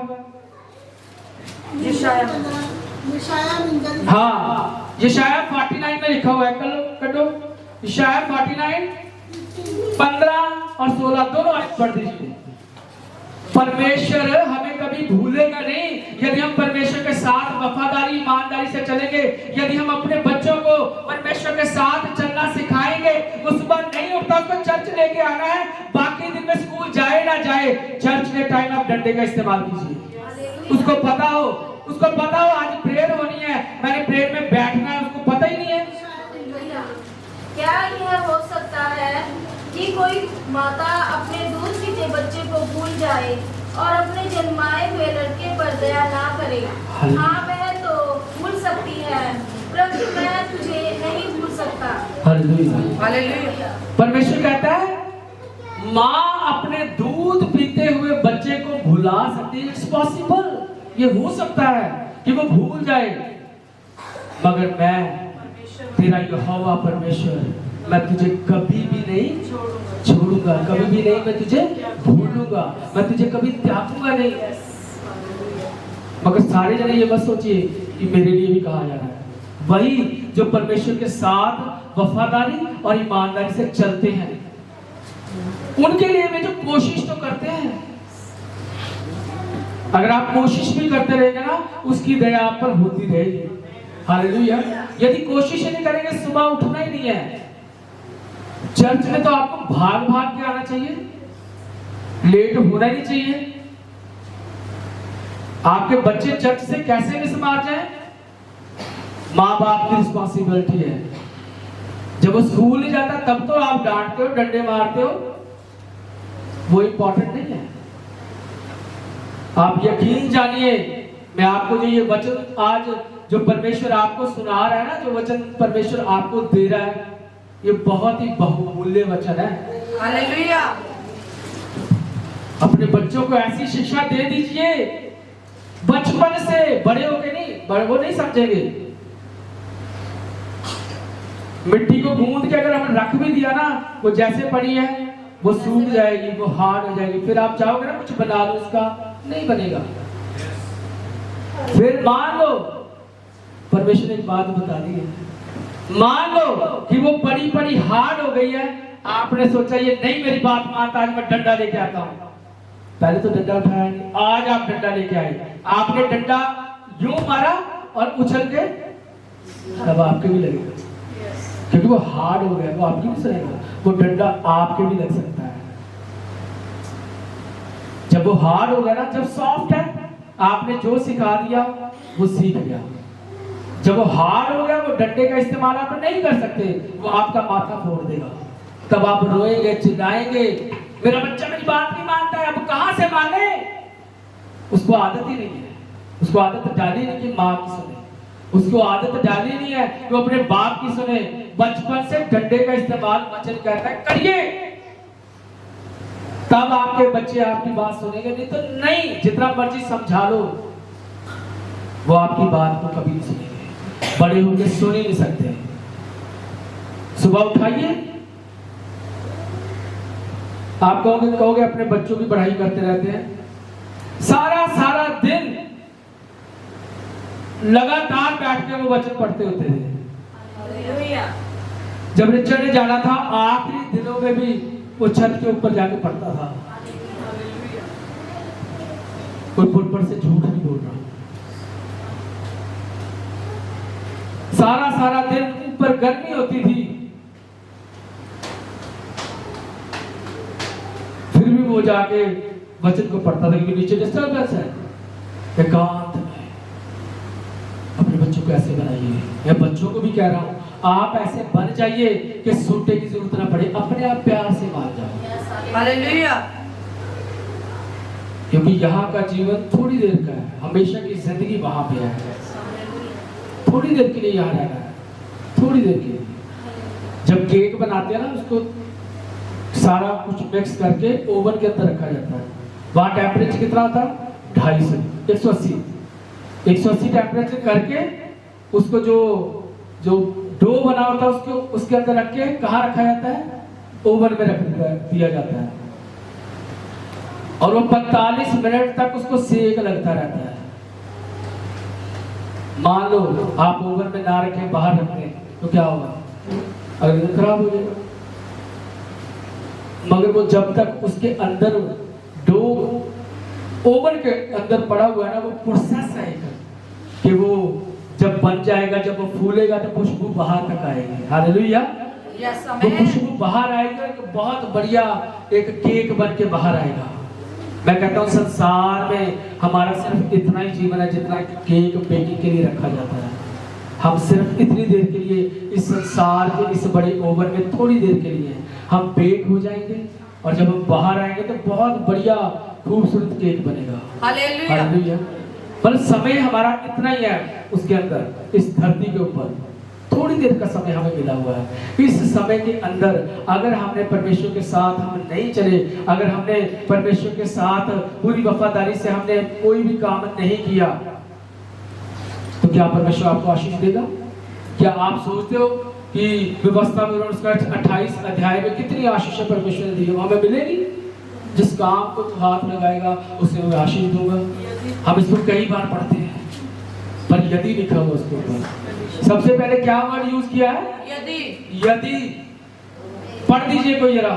हाँ, यशाया 49 में लिखा हुआ है। कटो यशाया 49 15 और 16 दोनों आयत पढ़ दीजिए। परमेश्वर हमें कभी भूलेगा नहीं यदि हम परमेश्वर के साथ वफादारी ईमानदारी से चलेंगे। यदि हम अपने बच्चों को परमेश्वर के साथ चलना सिखाएंगे। वो सुबह नहीं उठता, उसको चर्च लेके आना है, बाकी दिन में स्कूल जाए ना जाए, चर्च के टाइम आप डंडे का इस्तेमाल कीजिए। उसको पता हो आज प्रेयर होनी है, मैंने प्रेयर में बैठना है, उसको पता ही नहीं है। क्या यह हो सकता है कि कोई माता अपने दूध पीते बच्चे को भूल जाए और अपने जन्माए हुए लड़के पर दया ना करे? हाँ, वह तो भूल सकती है, परंतु मैं तुझे नहीं भूल सकता। हालेलुया। परमेश्वर कहता है माँ अपने दूध पीते हुए बच्चे को भुला सकती है। इट्स पॉसिबल, ये हो सकता है कि वो भूल जाए, मगर मैं तेरा यहोवा परमेश्वर, मैं तुझे कभी भी नहीं छोड़ूंगा, कभी भी नहीं मैं तुझे भूलूंगा, मैं तुझे कभी त्यागूंगा नहीं। मगर सारे जने ये मत सोचिए कि मेरे लिए भी कहा जा रहा है। वही जो परमेश्वर के साथ वफादारी और ईमानदारी से चलते हैं, उनके लिए वे जो कोशिश तो करते हैं। अगर आप कोशिश भी करते रहेंगे ना, उसकी दया आप पर होती रहेगी। हालेलुया। यदि कोशिश ही नहीं करेंगे, सुबह उठना ही नहीं है, चर्च में तो आपको भाग भाग के आना चाहिए, लेट होना ही नहीं चाहिए। आपके बच्चे चर्च से कैसे मिस मार जाए, माँ बाप की रिस्पॉन्सिबिलिटी है। जब वो स्कूल नहीं जाता तब तो आप डांटते हो, डंडे मारते हो, वो इंपॉर्टेंट नहीं है। आप यकीन जानिए, मैं आपको जो ये वचन आज जो परमेश्वर आपको सुना रहा है ना, जो वचन परमेश्वर आपको दे रहा है, ये बहुत ही बहुमूल्य वचन है। हालेलुया। अपने बच्चों को ऐसी शिक्षा दे दीजिए बचपन से, बड़े होके नहीं, वो नहीं समझेंगे। मिट्टी को गूंद के अगर हमने रख भी दिया ना, वो जैसे पड़ी है वो सूख जाएगी, वो हार्ड हो जाएगी। फिर आप चाहोगे ना कुछ बना लो, उसका नहीं बनेगा। फिर मान लो, परमेश्वर ने एक बात बता दी है, मान लो कि वो पड़ी पड़ी हार्ड हो गई है, आपने सोचा ये नहीं मेरी बात मानता, आज मैं डंडा लेके आता हूं। पहले तो डंडा उठाया नहीं, आज आप डंडा लेके आए, आपने डंडा यूं मारा और उछल के, तब आपके भी लगेगा, क्योंकि वो हार्ड हो गया, वो आपकी भी सुनेगा, वो डंडा आपके भी लग सकता है। जब वो हार्ड हो गया ना, जब सॉफ्ट है, आपने जो सिखा दिया वो सीख गया। जब वो हार्ड हो गया, वो डंडे का इस्तेमाल आप नहीं कर सकते, वो आपका माथा फोड़ देगा। तब आप रोएंगे, चिल्लाएंगे, मेरा बच्चा मेरी बात नहीं मानता है, अब कहां से माने। उसको आदत ही नहीं है, उसको आदत डाली नहीं कि माँ की सुने, उसको आदत डाली नहीं है कि वो अपने बाप की सुने। बचपन से डंडे का इस्तेमाल वचन कहता है करिए, तब आपके बच्चे आपकी बात सुनेंगे, नहीं तो नहीं। जितना मर्जी समझा लो, वो आपकी बात को कभी नहीं सुनेंगे, बड़े होकर सुन ही नहीं सकते। सुबह उठाइए, आप कहोगे अपने बच्चों की पढ़ाई करते रहते हैं, सारा सारा दिन लगातार बैठ के वो वचन पढ़ते होते थे। जब रिचर्ड ने जाना था, आखिरी दिनों में भी वो छत के ऊपर जाके पढ़ता था। कोई पुल से झूठ नहीं बोल रहा। सारा सारा दिन ऊपर गर्मी होती थी, फिर भी वो जाके वचन को पढ़ता था, क्योंकि नीचे डिस्टर्बेंस है। एकांत में अपने बच्चों को ऐसे बनाइए। मैं बच्चों को भी कह रहा हूं, आप ऐसे बन जाइए कि सूटे की जरूरत ना पड़े, अपने आप प्यार से मान जाओ। हालेलुया। क्योंकि यहाँ का जीवन थोड़ी देर का है, हमेशा की जिंदगी वहां पे है। थोड़ी देर के लिए यहाँ रहना है, थोड़ी देर के लिए। जब केक बनाते हैं ना, उसको सारा कुछ मिक्स करके ओवन के अंदर रखा जाता है। वहां टेम्परेचर कितना होता है? 250 180 टेम्परेचर करके उसको जो डो बना होता है उसको उसके अंदर रख के कहाँ रखा जाता है? ओवन में रख दिया जाता है, और वो 45 मिनट तक उसको सेक लगता रहता है। मान लो आप ओवन में ना रखें, बाहर रखें, तो क्या होगा? अगर खराब हो जाएगा। मगर वो जब तक उसके अंदर डो ओवन के अंदर पड़ा हुआ है ना, वो प्रोसेस है कि वो जब बन जाएगा, जब वो फूलेगा तो खुशबू बाहर तक आएगी। हालेलुया। वो खुशबू बाहर आएगा, तो बहुत बढ़िया एक केक बन के बाहर आएगा। मैं कहता हूँ संसार में हमारा सिर्फ इतना ही जीवन है जितना केक बेकिंग के लिए रखा जाता है। हम सिर्फ इतनी देर के लिए इस संसार के इस बड़े ओवन में थोड़ी देर के लिए हम बेक हो जाएंगे, और जब हम बाहर आएंगे तो बहुत बढ़िया खूबसूरत केक बनेगा। हालेलुया। पर समय हमारा इतना ही है उसके अंदर, इस धरती के ऊपर थोड़ी देर का समय हमें मिला हुआ है। इस समय के अंदर अगर हमने परमेश्वर के साथ हम नहीं चले, अगर हमने परमेश्वर के साथ पूरी वफादारी से हमने कोई भी काम नहीं किया, तो क्या परमेश्वर आपको आशीष देगा? क्या आप सोचते हो कि व्यवस्था में उसका 28 अध्याय में कितनी आशीष परमेश्वर ने दी है, हमें मिलेगी? जिस काम को तू हाथ लगाएगा उसे मैं आशीष दूंगा। हम इसको कई बार पढ़ते हैं, पर यदि लिखा हुआ उसके ऊपर। सबसे पहले क्या वर्ड यूज किया है? यदि। यदि। पढ़ दीजिए कोई जरा।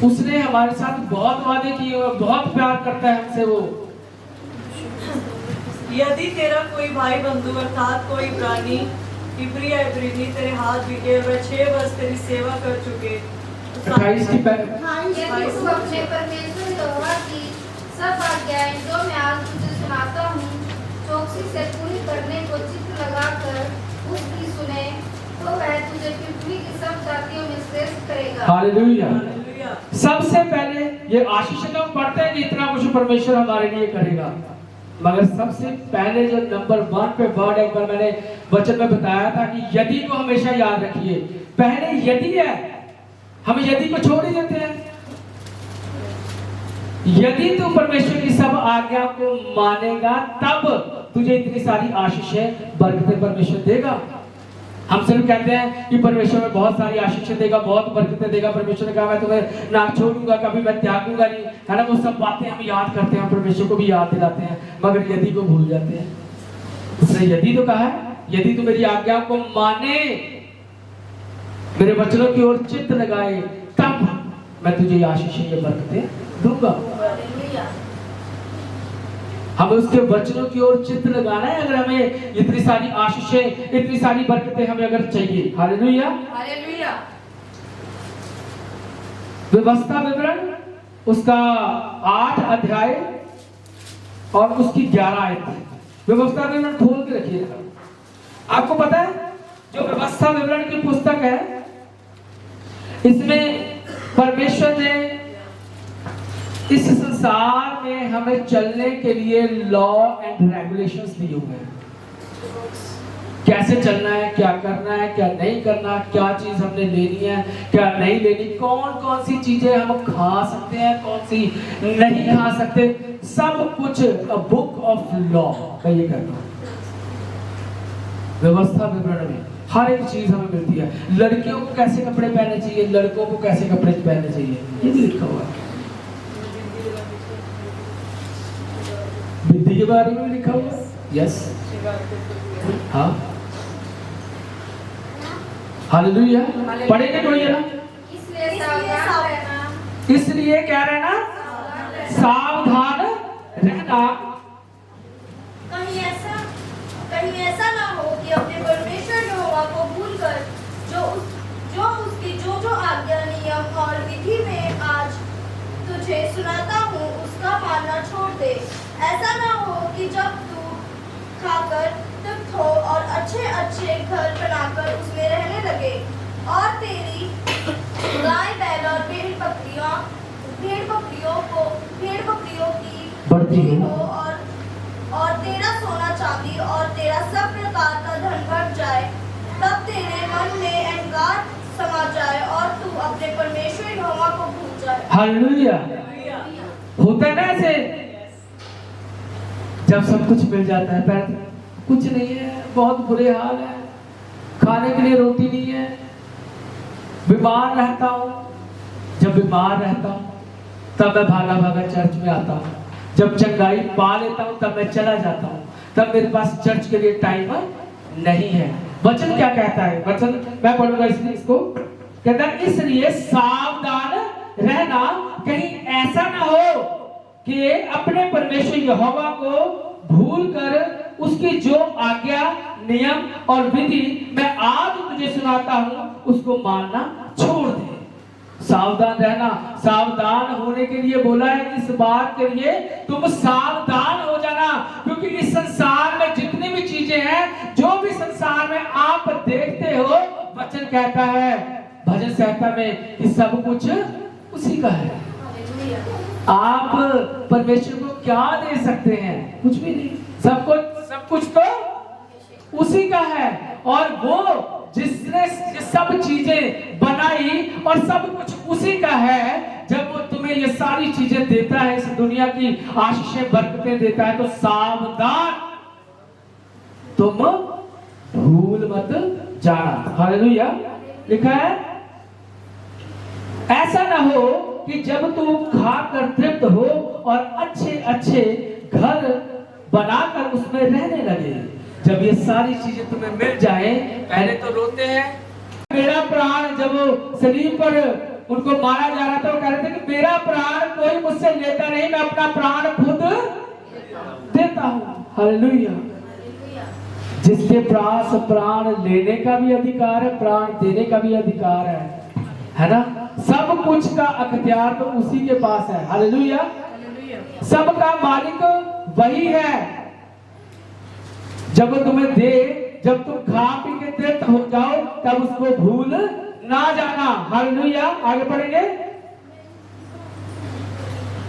उसने हमारे साथ बहुत वादे किए और बहुत प्यार करता है हमसे वो। यदि तेरा कोई भाई बंधु अर्थात कोई इब्रानी इब्री या इब्रीनी तेरे हाथ बीते और वह 6 वर्ष तेरी सेवा कर चुके, 28 की पहले यदि तू अपने परमेश्वर यहोवा की सब आज्ञाएं जो मैं आज तुझे सुनाता हूँ चौकसी से पूरी करने को चित्त लगाकर उसकी सुने, तो वह तुझे पृथ्वी की सब जातियों में श्रेष्ठ करेगा। हालेलुया। हालेलुया। सबसे पहले ये आशीष हम पढ़ते हैं कि इतना कुछ परमेश्वर हमारे लिए करेगा, मगर सबसे पहले जो नंबर 1 पे वर्ड एक बार मैंने वचन में बताया था कि यदि को हमेशा याद रखिए। पहले यदि है, हम यदि को छोड़ ही देते हैं। यदि तू परमेश्वर की सब आज्ञा को मानेगा तब तुझे इतनी सारी आशीषें बरकतें परमेश्वर देगा। हम सिर्फ कहते हैं कि परमेश्वर में बहुत सारी आशीषें देगा, बहुत बरकतें देगा। परमेश्वर ने कहा मैं तुम्हें ना छोड़ूंगा, कभी मैं त्यागूंगा नहीं, है ना। वो सब बातें हम याद करते हैं, परमेश्वर को भी याद दिलाते हैं, मगर यदि को भूल जाते हैं। उसने यदि तो कहा है, यदि तू मेरी आज्ञा को माने, मेरे वचनों की ओर चित्त लगाए, तब मैं तुझे आशीषें ये बरकतें दूंगा। हालेलुया। हमें उसके वचनों की ओर चित्त लगाना है। अगर हमें इतनी सारी आशीषें, इतनी सारी बरकतें हमें अगर चाहिए। हालेलुया। हालेलुया। व्यवस्था विवरण उसका 8 अध्याय और उसकी 11 आयत। व्यवस्था विवरण खोल के रखिएगा। आपको पता है जो व्यवस्था विवरण की पुस्तक है, इसमें परमेश्वर ने इस संसार में हमें चलने के लिए लॉ एंड रेगुलेशंस दिए हुए हैं। कैसे चलना है, क्या करना है, क्या नहीं करना, क्या चीज हमने लेनी है, क्या नहीं लेनी, कौन कौन सी चीजें हम खा सकते हैं, कौन सी नहीं खा सकते, सब कुछ बुक ऑफ लॉ का ये कहता हूं। व्यवस्था विवरण में हर एक चीज हमें मिलती है। लड़कियों को कैसे कपड़े पहनने चाहिए, लड़कों को कैसे कपड़े पहनने चाहिए, ये भी लिखा हुआ है। विधि के बारे में लिखा हुआ है। यस, हाँ, हालेलुया। पढ़ेंगे कोई जरा। इसलिए सावधान रहना। इसलिए क्या रहना? सावधान रहना। कहीं ऐसा ना हो कि अपने परमेश्वर यहोवा को भूलकर जो उसकी जो आज्ञा नियम और विधि में आज तुझे सुनाता हूँ उसका मानना छोड़ दे। ऐसा ना हो कि जब तू खाकर तृप्त हो और अच्छे अच्छे घर बनाकर उसमें रहने लगे और तेरी गाय बैल और भेड़ बकरियों की बढ़ती हो और तेरा सोना चांदी और तेरा सब प्रकार का धन बढ़ जाए, तब तेरे मन में अहंकार समा जाए और तू अपने परमेश्वर यहोवा को भूल जाए। हालेलुया। होता है ना ऐसे, जब सब कुछ मिल जाता है, पर कुछ नहीं है, बहुत बुरे हाल है, खाने के लिए रोटी नहीं है, बीमार रहता हूं। जब बीमार रहता हूं तब मैं भागा भागा चर्च में आता हूं, जब चंगाई पा लेता हूं तब मैं चला जाता हूं, तब मेरे पास चर्च के लिए टाइम नहीं है। वचन क्या कहता है? वचन मैं पढ़ूंगा इसलिए इसको कहता है, इसलिए सावधान रहना, कहीं ऐसा ना हो कि अपने परमेश्वर यहोवा को भूलकर उसकी जो आज्ञा नियम और विधि मैं आज तुझे सुनाता हूं उसको मानना छोड़ दे। सावधान रहना, सावधान होने के लिए बोला है। इस बात के लिए तुम सावधान हो जाना, क्योंकि इस संसार में जितनी भी चीजें हैं, जो भी संसार में आप देखते हो, वचन कहता है भजन संहिता में कि सब कुछ उसी का है। आप परमेश्वर को क्या दे सकते हैं? कुछ भी नहीं। सब कुछ तो उसी का है, और वो जिसने ये सब चीजें बनाई और सब कुछ उसी का है। जब वो तुम्हें ये सारी चीजें देता है, इस दुनिया की आशीषें बरकतें देता है, तो सावधान, तुम भूल मत जाना। हालेलुया। लिखा है ऐसा ना हो कि जब तुम खाकर तृप्त हो और अच्छे अच्छे घर बनाकर उसमें रहने लगे। जब ये सारी चीजें तुम्हें मिल जाए, पहले तो रोते हैं। मेरा प्राण, जब वो सलीब पर उनको मारा जा रहा था, वो कह रहे थे कि मेरा प्राण कोई मुझसे लेता नहीं, मैं अपना प्राण खुद देता हूँ। हालेलुया। जिसके पास प्राण लेने का भी अधिकार है, प्राण देने का भी अधिकार है ना। सब कुछ का अख्तियार तो उसी के पास है। हालेलुया। सबका मालिक वही है। जब वो तुम्हें दे, जब तुम खा पी के तृप्त हो जाओ, तब उसको भूल ना जाना। हालेलुया। आगे पढ़ेंगे।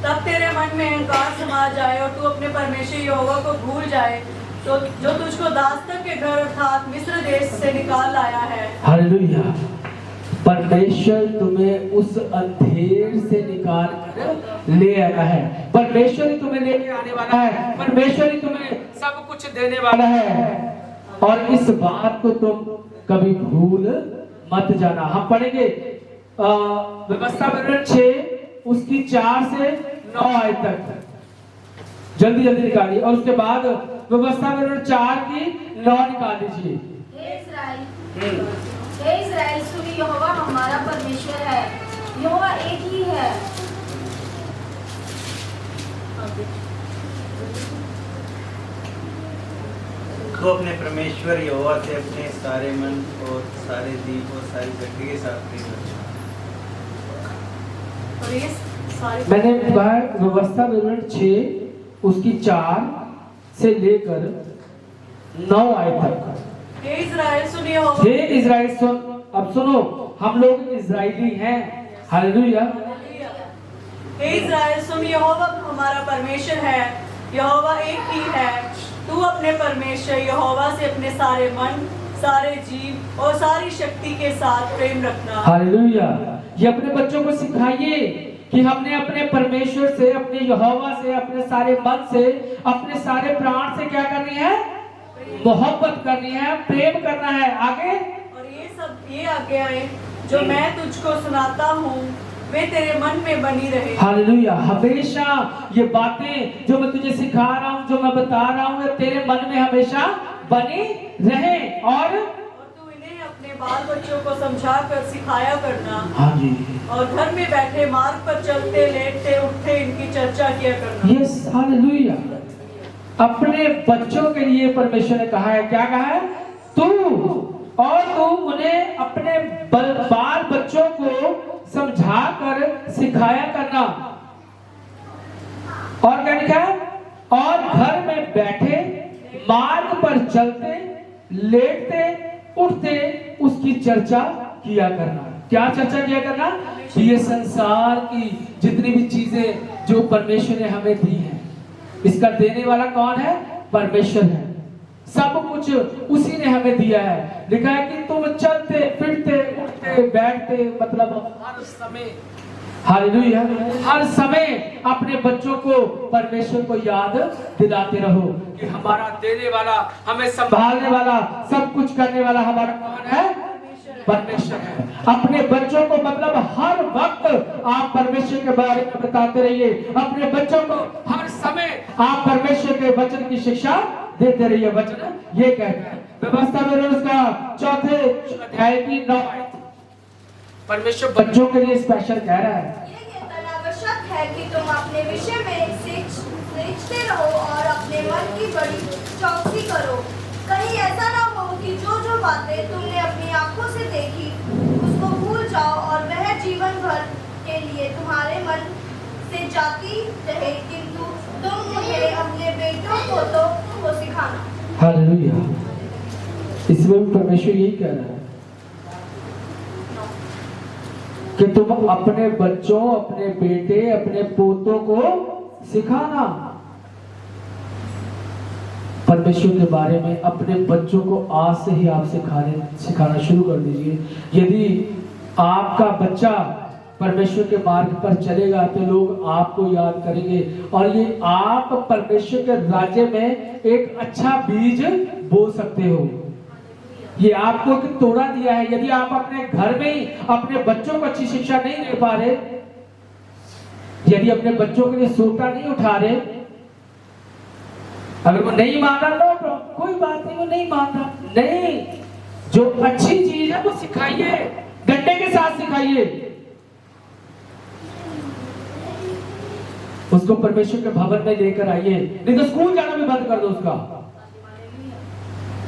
तब तेरे मन में अहंकार समा जाए और तू अपने परमेश्वर यहोवा को भूल जाए, तो जो तुझको दास्तक के घर अर्थात मिस्र देश से निकाल लाया है। हालेलुया। परमेश्वर तुम्हें उस अंधेर से निकाल कर ले आया है। परमेश्वर ही तुम्हें लेके आने वाला है। परमेश्वर ही तुम्हें सब कुछ देने वाला है, और इस बात को तुम कभी भूल मत जाना। हम पढ़ेंगे व्यवस्था विवरण 6 उसकी 4 से 9 आयत तक। जल्दी जल्दी निकालिए, और उसके बाद व्यवस्था विवरण 4 की 9 निकाल लीजिए। हे इस्राएल, सुन, यहोवा हमारा परमेश्वर है, यहोवा एक ही है। तो अपने परमेश्वर यहोवा से अपने सारे मन और सारे जी और सारी शक्ति के साथ प्रेम रखना। और ये सारी मैंने व्यवस्था विवरण 6 उसकी 4 से लेकर 9 आयत तक। हे इस्राएल सुन यहोवा, हे इजराइल सुन। अब सुनो, हम लोग इजराइली हैं। हालेलुया। हे इस्राएल सुन, यहोवा हमारा परमेश्वर है, यहोवा एक ही है। तू अपने परमेश्वर यहोवा से अपने सारे मन, सारे जीव और सारी शक्ति के साथ प्रेम रखना। हालेलुया। ये अपने बच्चों को सिखाइए कि हमने अपने परमेश्वर से, अपने यहोवा से, अपने सारे मन से, अपने सारे प्राण से क्या करनी है? मोहब्बत करनी है, प्रेम करना है। आगे, और ये आज्ञाएं जो मैं तुझको सुनाता हूँ वे तेरे मन में बनी रहे। हालेलुया। हमेशा ये बातें जो मैं तुझे सिखा रहा हूँ, जो मैं बता रहा हूँ, ये तेरे मन में हमेशा बनी रहे। और तू इन्हें अपने बाल बच्चों को समझा कर सिखाया करना। हाँ जी। और घर में बैठे मार्ग पर चलते लेटते उठते इनकी चर्चा किया करना। Yes, hallelujah. अपने बच्चों के लिए परमेश्वर ने कहा है, क्या कहा है? तू उन्हें अपने बाल बच्चों को समझा कर सिखाया करना। और क्या लिखा है? और घर में बैठे मार्ग पर चलते लेटते उठते उसकी चर्चा किया करना। क्या चर्चा किया करना? ये संसार की जितनी भी चीजें जो परमेश्वर ने हमें दी है, इसका देने वाला कौन है? परमेश्वर है। सब कुछ उसी ने हमें दिया है। लिखा है कि तुम चलते फिरते उठते बैठते, मतलब हर समय, हालेलुया, हर समय अपने बच्चों को परमेश्वर को याद दिलाते रहो कि हमारा देने वाला, हमें संभालने वाला, सब कुछ करने वाला हमारा कौन है? परमेश्वर है। अपने बच्चों को मतलब हर वक्त आप परमेश्वर के बारे में बताते रहिए। अपने बच्चों को हर समय आप परमेश्वर के वचन की शिक्षा देते रहिए। वचन ये कहते हैं व्यवस्था में उसका 4 अध्याय की 9 आयत। परमेश्वर बच्चों के लिए स्पेशल कह रहा है, ये कहना आवश्यक है कि तुम अपने विषय में सीखते रहो और अपने मन की बड़ी चौकसी करो। कहीं ऐसा ना हो कि जो बातें तुमने अपनी आंखों से देखी उसको भूल जाओ और वह जीवन भर के लिए तुम्हारे मन से जाती रहे, किंतु तुम उन्हें अपने बेटों पोतों को सिखाना। हालेलुया। इसमें भी परमेश्वर यही कह रहा है कि तुम अपने बच्चों, अपने बेटे, अपने पोतों को सिखाना। परमेश्वर के बारे में अपने बच्चों को आज से ही आप सिखाना शुरू कर दीजिए। यदि आपका बच्चा परमेश्वर के मार्ग पर चलेगा तो लोग आपको याद करेंगे, और ये आप परमेश्वर के राज्य में एक अच्छा बीज बो सकते हो। ये आपको एक तोड़ा दिया है। यदि आप अपने घर में ही अपने बच्चों को अच्छी शिक्षा नहीं दे पा रहे यदि अपने बच्चों के लिए सोटा नहीं उठा रहे, अगर वो नहीं मान रहा नो कोई बात नहीं, वो नहीं मान रहा, नहीं, जो अच्छी चीज है वो सिखाइए, डंडे के साथ सिखाइए उसको, परमेश्वर के भवन में लेकर आइए, नहीं तो स्कूल जाना भी बंद कर दो उसका।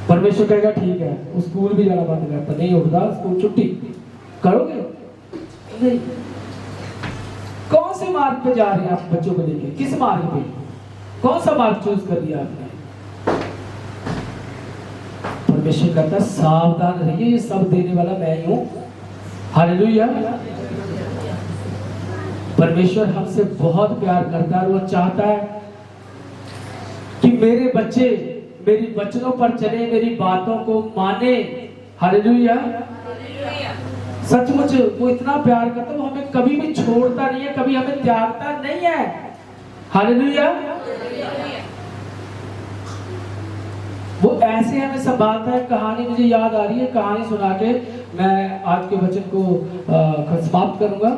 परमेश्वर कहेगा ठीक है, वो स्कूल भी जाना बंद करता, नहीं उठता स्कूल छुट्टी करोगे नहीं। कौन से मार्ग पे जा रहे हैं आप बच्चों को लेके, किस मार्ग पे, कौन सा मार्ग चूज कर लिया आपने? परमेश्वर कहता है सावधान रहिए, ये सब देने वाला मैं ही हूं। हालेलुया। परमेश्वर हमसे बहुत प्यार करता है, वो चाहता है कि मेरे बच्चे मेरी वचनों पर चले, मेरी बातों को माने। हालेलुया। सचमुच वो इतना प्यार करता है, वो हमें कभी भी छोड़ता नहीं है, कभी हमें त्यागता नहीं है। हालेलुया। वो ऐसे हमें संभालता है। कहानी मुझे याद आ रही है, कहानी सुना के मैं आज के वचन को समाप्त करूंगा।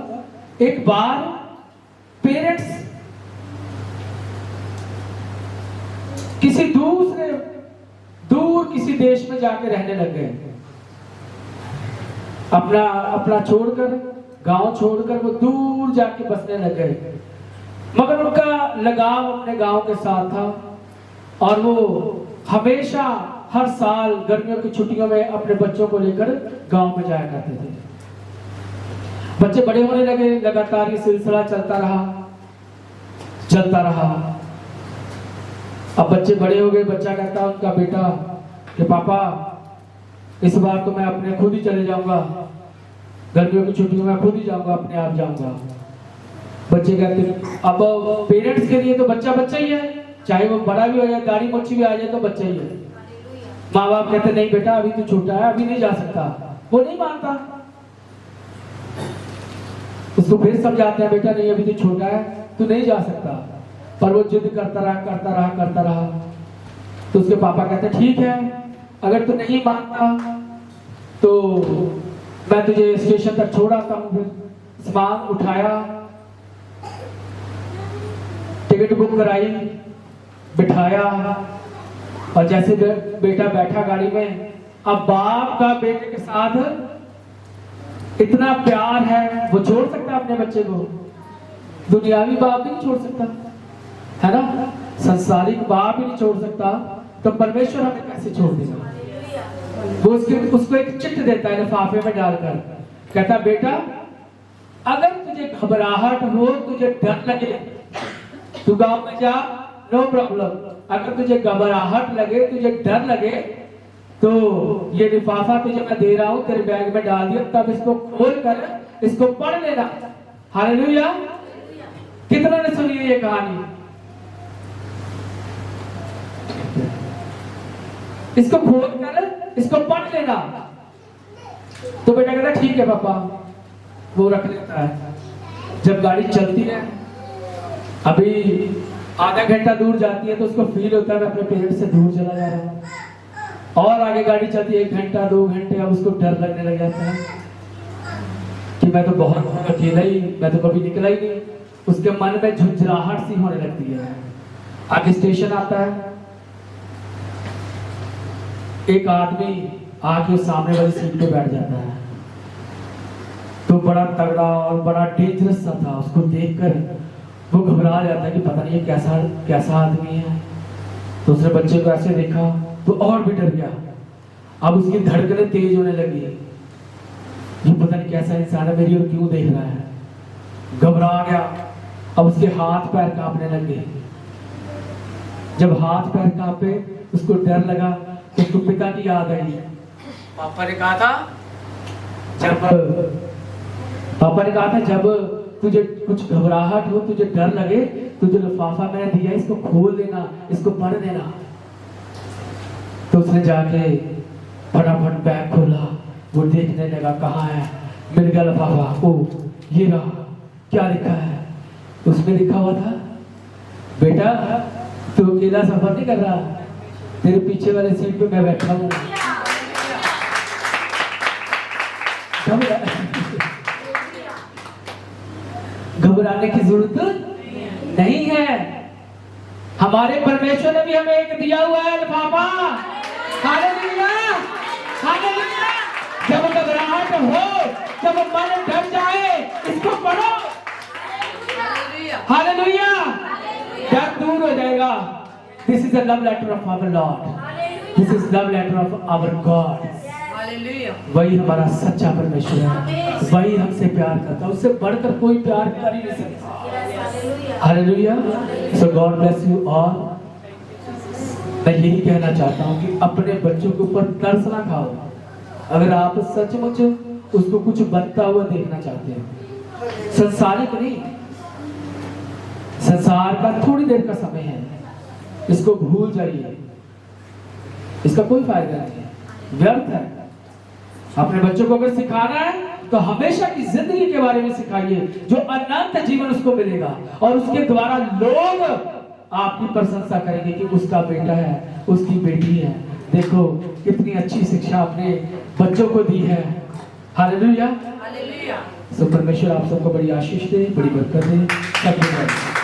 एक बार पेरेंट्स किसी दूर किसी देश में जाके रहने लग गए, अपना छोड़कर, गांव छोड़कर वो दूर जाके बसने लग गए। मगर उनका लगाव अपने गांव के साथ था और वो हमेशा हर साल गर्मियों की छुट्टियों में अपने बच्चों को लेकर गांव में जाया करते थे। बच्चे बड़े होने लगे, लगातार ये सिलसिला चलता रहा। अब बच्चे बड़े हो गए, बच्चा कहता है उनका बेटा कि पापा इस बार तो मैं अपने खुद ही चले जाऊंगा, गर्मियों की छुट्टियों में खुद ही जाऊंगा, अपने आप जाऊंगा। बच्चे कहते अब पेरेंट्स के लिए तो बच्चा बच्चा ही है, चाहे वो बड़ा भी हो जाए, दाढ़ी मोछी भी आ जाए तो बच्चा ही है। माँ बाप कहते नहीं बेटा अभी तो छोटा है, अभी नहीं जा सकता। वो नहीं मानता, उसको फिर समझाते हैं बेटा नहीं अभी तो छोटा है, तू नहीं जा सकता। पर वो जिद करता रहा। तो उसके पापा कहते ठीक है, अगर तू नहीं मानता तो मैं तुझे स्टेशन तक छोड़ आता हूँ। फिर सामान उठाया, टिकट बुक कराई, बिठाया, और जैसे बेटा बैठा गाड़ी में, अब बाप का बेटे के साथ इतना प्यार है, वो छोड़ सकता अपने बच्चे को? दुनियावी बाप भी नहीं छोड़ सकता, है ना, संसारिक बाप भी नहीं छोड़ सकता, तो परमेश्वर हमें कैसे छोड़ देगा? वो उसको एक चिट देता है लिफाफे में डालकर, कहता बेटा अगर तुझे घबराहट हो, तुझे डर लगे, तू गांव में जा, नो प्रॉब्लम। अगर तुझे घबराहट लगे, तुझे डर लगे, तो ये लिफाफा तुझे मैं दे रहा हूं, तेरे बैग में डाल दिया, तब इसको खोल कर इसको पढ़ लेना। हालेलुया। कितना ने सुनी है ये कहानी? इसको खोल कर इसको पढ़ लेना। तो बेटा कहता ठीक है पापा, वो रख लेता है। जब गाड़ी चलती है, अभी आधा घंटा दूर जाती है, तो उसको फील होता है मैं अपने पेरेंट्स से दूर चला जा रहा हूँ। और आगे गाड़ी चलती है 1 घंटा 2 घंटे, अब उसको डर लगने लग जाता है कि मैं तो बहुत अकेला ही, मैं तो कभी निकला ही नहीं। उसके मन में झुंझलाहट सी होने लगती है। आगे स्टेशन आता है, एक आदमी आके सामने वाली सीट पे बैठ जाता है, तो बड़ा तगड़ा और बड़ा डेंजरस सा था। उसको देखकर वो घबरा जाता है कि पता नहीं ये कैसा आदमी है। तो उसने बच्चे को ऐसे देखा तो और भी डर गया। अब उसकी धड़कनें तेज होने लगी, ये पता नहीं कैसा इंसान है, मेरी ओर क्यों देख रहा है। घबरा गया। अब उसके हाथ पैर कांपने लगे। जब हाथ पैर कांपे, उसको डर लगा, तो उसको पिता की याद आई। पापा ने कहा था जब तुझे कुछ घबराहट हो, तुझे डर लगे, तुझे लिफाफा मैंने दिया, इसको खोल देना, इसको पढ़ देना। तो उसने जाके फटाफट बैग खोला, वो देखने लगा कहाँ है, मिल गया लिफाफा। ओ ये रहा, क्या लिखा है? उसमें लिखा हुआ था बेटा तू अकेला सफर नहीं कर रहा, तेरे पीछे वाले सीट पे मैं बैठा हूँ। घबराने की जरूरत नहीं है। हमारे परमेश्वर ने भी हमें एक दिया हुआ है लिफाफा। Hallelujah, hallelujah. जब घबराहट हो, जब मन डर जाए, इसको पढ़ो। हालेलुया, डर दूर हो जाएगा। This is the love letter of our lord, this is love letter of our God. वही हमारा सच्चा परमेश्वर है, वही हमसे प्यार करता है, उससे बढ़कर कोई प्यार कर ही नहीं सकता। Hallelujah. So God bless you all. मैं यही कहना चाहता हूँ कि अपने बच्चों के ऊपर तरस ना खाओ। अगर आप सचमुच उसको कुछ बनता हुआ देखना चाहते हैं, संसारिक नहीं, संसार का थोड़ी देर का समय है, इसको भूल जाइए, इसका कोई फायदा नहीं है, व्यर्थ है। अपने बच्चों को अगर सिखाना है तो हमेशा की जिंदगी के बारे में सिखाइए, जो अनंत जीवन उसको मिलेगा, और उसके द्वारा लोग आपकी प्रशंसा करेंगे कि उसका बेटा है, उसकी बेटी है। देखो कितनी अच्छी शिक्षा अपने बच्चों को दी है। Hallelujah, hallelujah. सो परमेश्वर आप सबको बड़ी आशीष दे, बड़ी बरकत दे।